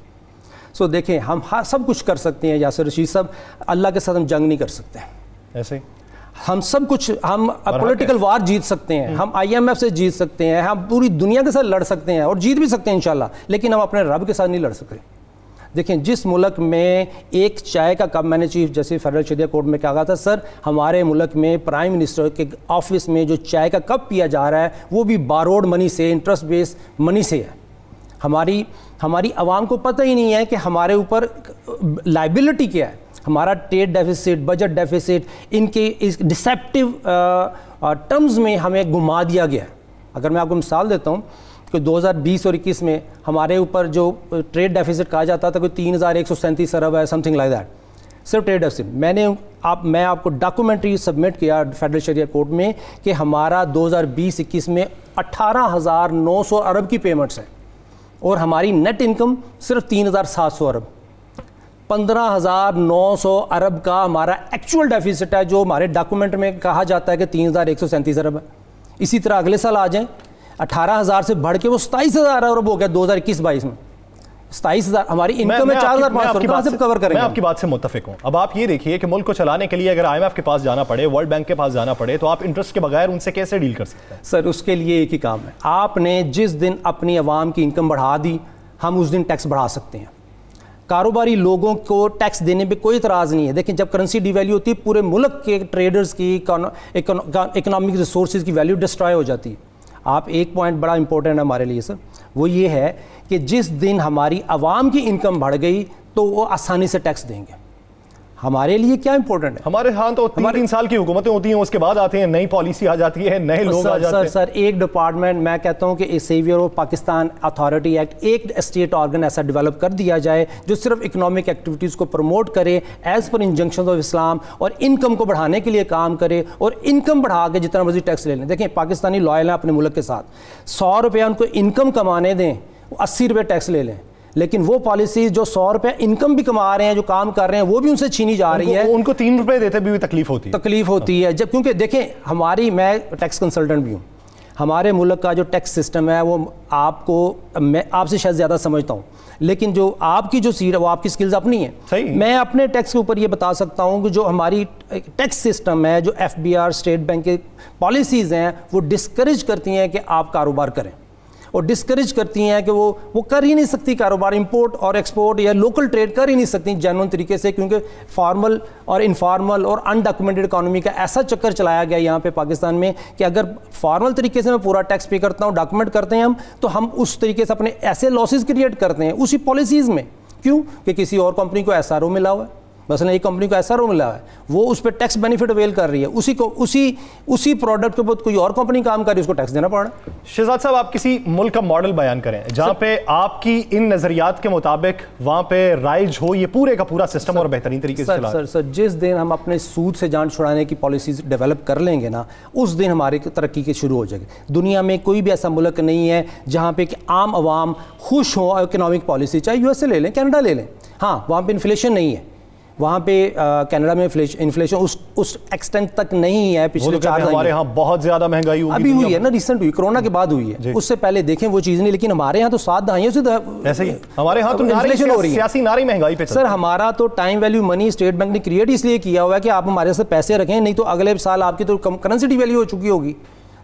So देखें, हम सब कुछ कर सकते हैं यासिर रशीद साहब, अल्लाह के साथ हम जंग नहीं कर सकते। ऐसे हम सब कुछ, हम पॉलिटिकल वार जीत सकते हैं, हम IMF से जीत सकते हैं, हम पूरी दुनिया के साथ लड़ सकते हैं और जीत भी सकते हैं इंशाल्लाह, लेकिन हम अपने रब के साथ नहीं लड़ सकते। देखें, जिस मुल्क में एक चाय का कप, मैंने चीफ जस्टिस फेडरल शरिया कोर्ट में कहा था, सर हमारे मुल्क में प्राइम मिनिस्टर के ऑफिस में जो चाय का कप पिया जा रहा है वो भी बारोड मनी से, इंटरेस्ट बेस्ड मनी से है। हमारी आवाम को पता ही नहीं है कि हमारे ऊपर लाइबिलिटी क्या है। हमारा ट्रेड डेफिसिट, बजट डेफिसिट, इनके इस डिसेप्टिव टर्म्स में हमें घुमा दिया गया है। अगर मैं आपको मिसाल देता हूँ कि 2020 और 21 में हमारे ऊपर जो ट्रेड डेफिसिट कहा जाता था कोई 3137 अरब है, समथिंग लाइक दैट, सिर्फ ट्रेड डेफिसिट। मैं आपको डॉक्यूमेंट्री सबमिट किया फेडरल शरिया कोर्ट में कि हमारा 2020-21 में 18,900 अरब की पेमेंट्स है और हमारी नेट इनकम सिर्फ 3,700 अरब। 15,900 अरब का हमारा एक्चुअल डेफिसिट है, जो हमारे डॉक्यूमेंट में कहा जाता है कि 3,137 अरब है। इसी तरह अगले साल आ जाएं, 18,000 से बढ़ के वो 27,000 अरब हो गया 2021-22 में। 27,000 हमारी इनकम है, 4,500 कवर करेंगे। मैं आपकी बात से मुत्तफिक हूं। अब आप ये देखिए कि मुल्क को चलाने के लिए अगर IMF के पास जाना पड़े, वर्ल्ड बैंक के पास जाना पड़े, तो आप इंटरेस्ट के बगैर उनसे कैसे डील कर सकते हैं? सर, उसके लिए एक ही काम है, आपने जिस दिन अपनी आवाम की इनकम बढ़ा दी, हम उस दिन टैक्स बढ़ा सकते हैं। कारोबारी लोगों को टैक्स देने पे कोई इतराज़ नहीं है। देखिए, जब करेंसी डिवैल्यू होती है, पूरे मुल्क के ट्रेडर्स की, इकोनॉमिक रिसोर्सेज की वैल्यू डिस्ट्रॉय हो जाती है। आप एक पॉइंट बड़ा इंपॉर्टेंट है हमारे लिए सर, वो ये है कि जिस दिन हमारी आवाम की इनकम बढ़ गई तो वो आसानी से टैक्स देंगे। हमारे लिए क्या इंपॉर्टेंट है? हमारे यहाँ तो 3 साल की हुकूमतें होती हैं, उसके बाद आते हैं नई पॉलिसी आ जाती है, नए लोग आ जाते हैं। सर, एक डिपार्टमेंट, मैं कहता हूँ कि saviour of Pakistan authority act, एक स्टेट ऑर्गन ऐसा डेवलप कर दिया जाए जो सिर्फ इकोनॉमिक एक्टिविटीज़ को प्रमोट करे एज पर इंजंक्शन ऑफ इस्लाम, और इनकम को बढ़ाने के लिए काम करे, और इनकम बढ़ा के जितना मर्जी टैक्स ले लें। देखें, पाकिस्तानी लॉयल हैं अपने मुल्क के साथ, 100 रुपया उनको इनकम कमाने दें, 80 रुपये टैक्स ले लें, लेकिन वो पॉलिसी जो 100 रुपये इनकम भी कमा रहे हैं, जो काम कर रहे हैं, वो भी उनसे छीनी जा रही है। उनको 3 रुपये देते भी तकलीफ होती है जब, क्योंकि देखें, मैं टैक्स कंसल्टेंट भी हूँ। हमारे मुल्क का जो टैक्स सिस्टम है वो मैं आपसे शायद ज़्यादा समझता हूँ, लेकिन जो आपकी जो सीट है वो आपकी स्किल्स अपनी है। सही। मैं अपने टैक्स के ऊपर ये बता सकता हूँ कि जो हमारी टैक्स सिस्टम है, जो FBR स्टेट बैंक के पॉलिसीज़ हैं, वो डिस्करेज करती हैं कि आप कारोबार करें, और डिस्करेज करती हैं कि वो कर ही नहीं सकती कारोबार, इंपोर्ट और एक्सपोर्ट या लोकल ट्रेड कर ही नहीं सकती जेन्युइन तरीके से, क्योंकि फॉर्मल और इनफॉर्मल और अनडॉक्यूमेंटेड इकोनॉमी का ऐसा चक्कर चलाया गया यहाँ पे पाकिस्तान में कि अगर फॉर्मल तरीके से मैं पूरा टैक्स पे करता हूँ, डॉक्यूमेंट करते हैं हम, तो हम उस तरीके से अपने ऐसे लॉसेज क्रिएट करते हैं उसी पॉलिसीज़ में। क्यों? कि किसी और कंपनी को SRO मिला हुआ है, मसलन एक कंपनी को SRO मिला है, वो उस पर टैक्स बेनिफिट अवेल कर रही है, उसी प्रोडक्ट के ऊपर कोई और कंपनी काम कर रही है, उसको टैक्स देना पड़ रहा है। शहजाद साहब, आप किसी मुल्क का मॉडल बयान करें जहां पे आपकी इन नजरियात के मुताबिक वहां पे राइज हो ये पूरे का पूरा सिस्टम और बेहतरीन तरीके से चला। सर, जिस दिन हम अपने सूद से जान छुड़ाने की पॉलिसीज डेवलप कर लेंगे ना, उस दिन हमारी तरक्की की शुरू हो जाएगी। दुनिया में कोई भी ऐसा मुल्क नहीं है जहाँ पे कि आम आवाम खुश हो इकोनॉमिक पॉलिसी, चाहे USA ले लें, कनाडा ले लें, हाँ वहाँ पे इन्फ्लेशन नहीं है, वहाँ पे कनाडा में इन्फ्लेशन उस एक्सटेंट तक नहीं है। पिछले 4 साल हमारे यहाँ बहुत ज्यादा महंगाई अभी हुई है ना, रिसेंट हुई, कोरोना के बाद हुई है, उससे पहले देखें वो चीज़ नहीं, लेकिन हमारे यहाँ तो 7 दहाइयों से ऐसे ही हमारे यहाँ तो इन्फ्लेशन हो रही है, सियासी नारी महंगाई पे। सर, हमारा तो time value money state bank ने क्रिएट इसलिए किया हुआ है कि आप हमारे से पैसे रखें, नहीं तो अगले साल आपकी तो करेंसी डिवैल्यू हो चुकी होगी,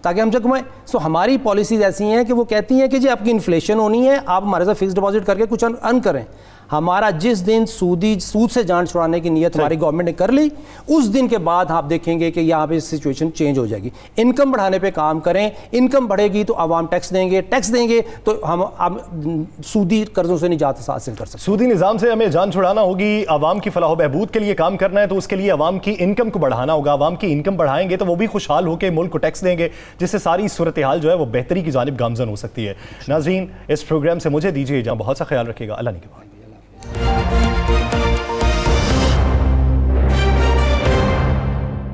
ताकि हम कमाएं। सो हमारी पॉलिसीज ऐसी हैं कि वो कहती हैं कि जी आपकी इन्फ्लेशन होनी है, आप हमारे साथ फिक्स डिपॉजिट करके कुछ अर्न करें। हमारा जिस दिन सूद से जान छुड़ाने की नीयत हमारी गवर्नमेंट ने कर ली, उस दिन के बाद आप देखेंगे कि यहाँ पे सिचुएशन चेंज हो जाएगी। इनकम बढ़ाने पे काम करें, इनकम बढ़ेगी तो आवाम टैक्स देंगे तो हम सूदी कर्जों से निजात हासिल कर सकते। सूदी निज़ाम से हमें जान छुड़ाना होगी, आवाम की फलाह बहबूद के लिए काम करना है, तो उसके लिए आवाम की इनकम को बढ़ाना होगा। आवाम की इनकम बढ़ाएंगे तो वो भी खुशहाल होकर मुल्क को टैक्स देंगे, जिससे सारी सूरत हाल जो है वो बेहतरी की जानिब गामजन हो सकती है। नाज़रीन, इस प्रोग्राम से मुझे दीजिए इजाज़त, बहुत सा ख्याल रखिएगा, अल्लाह ने के बाद।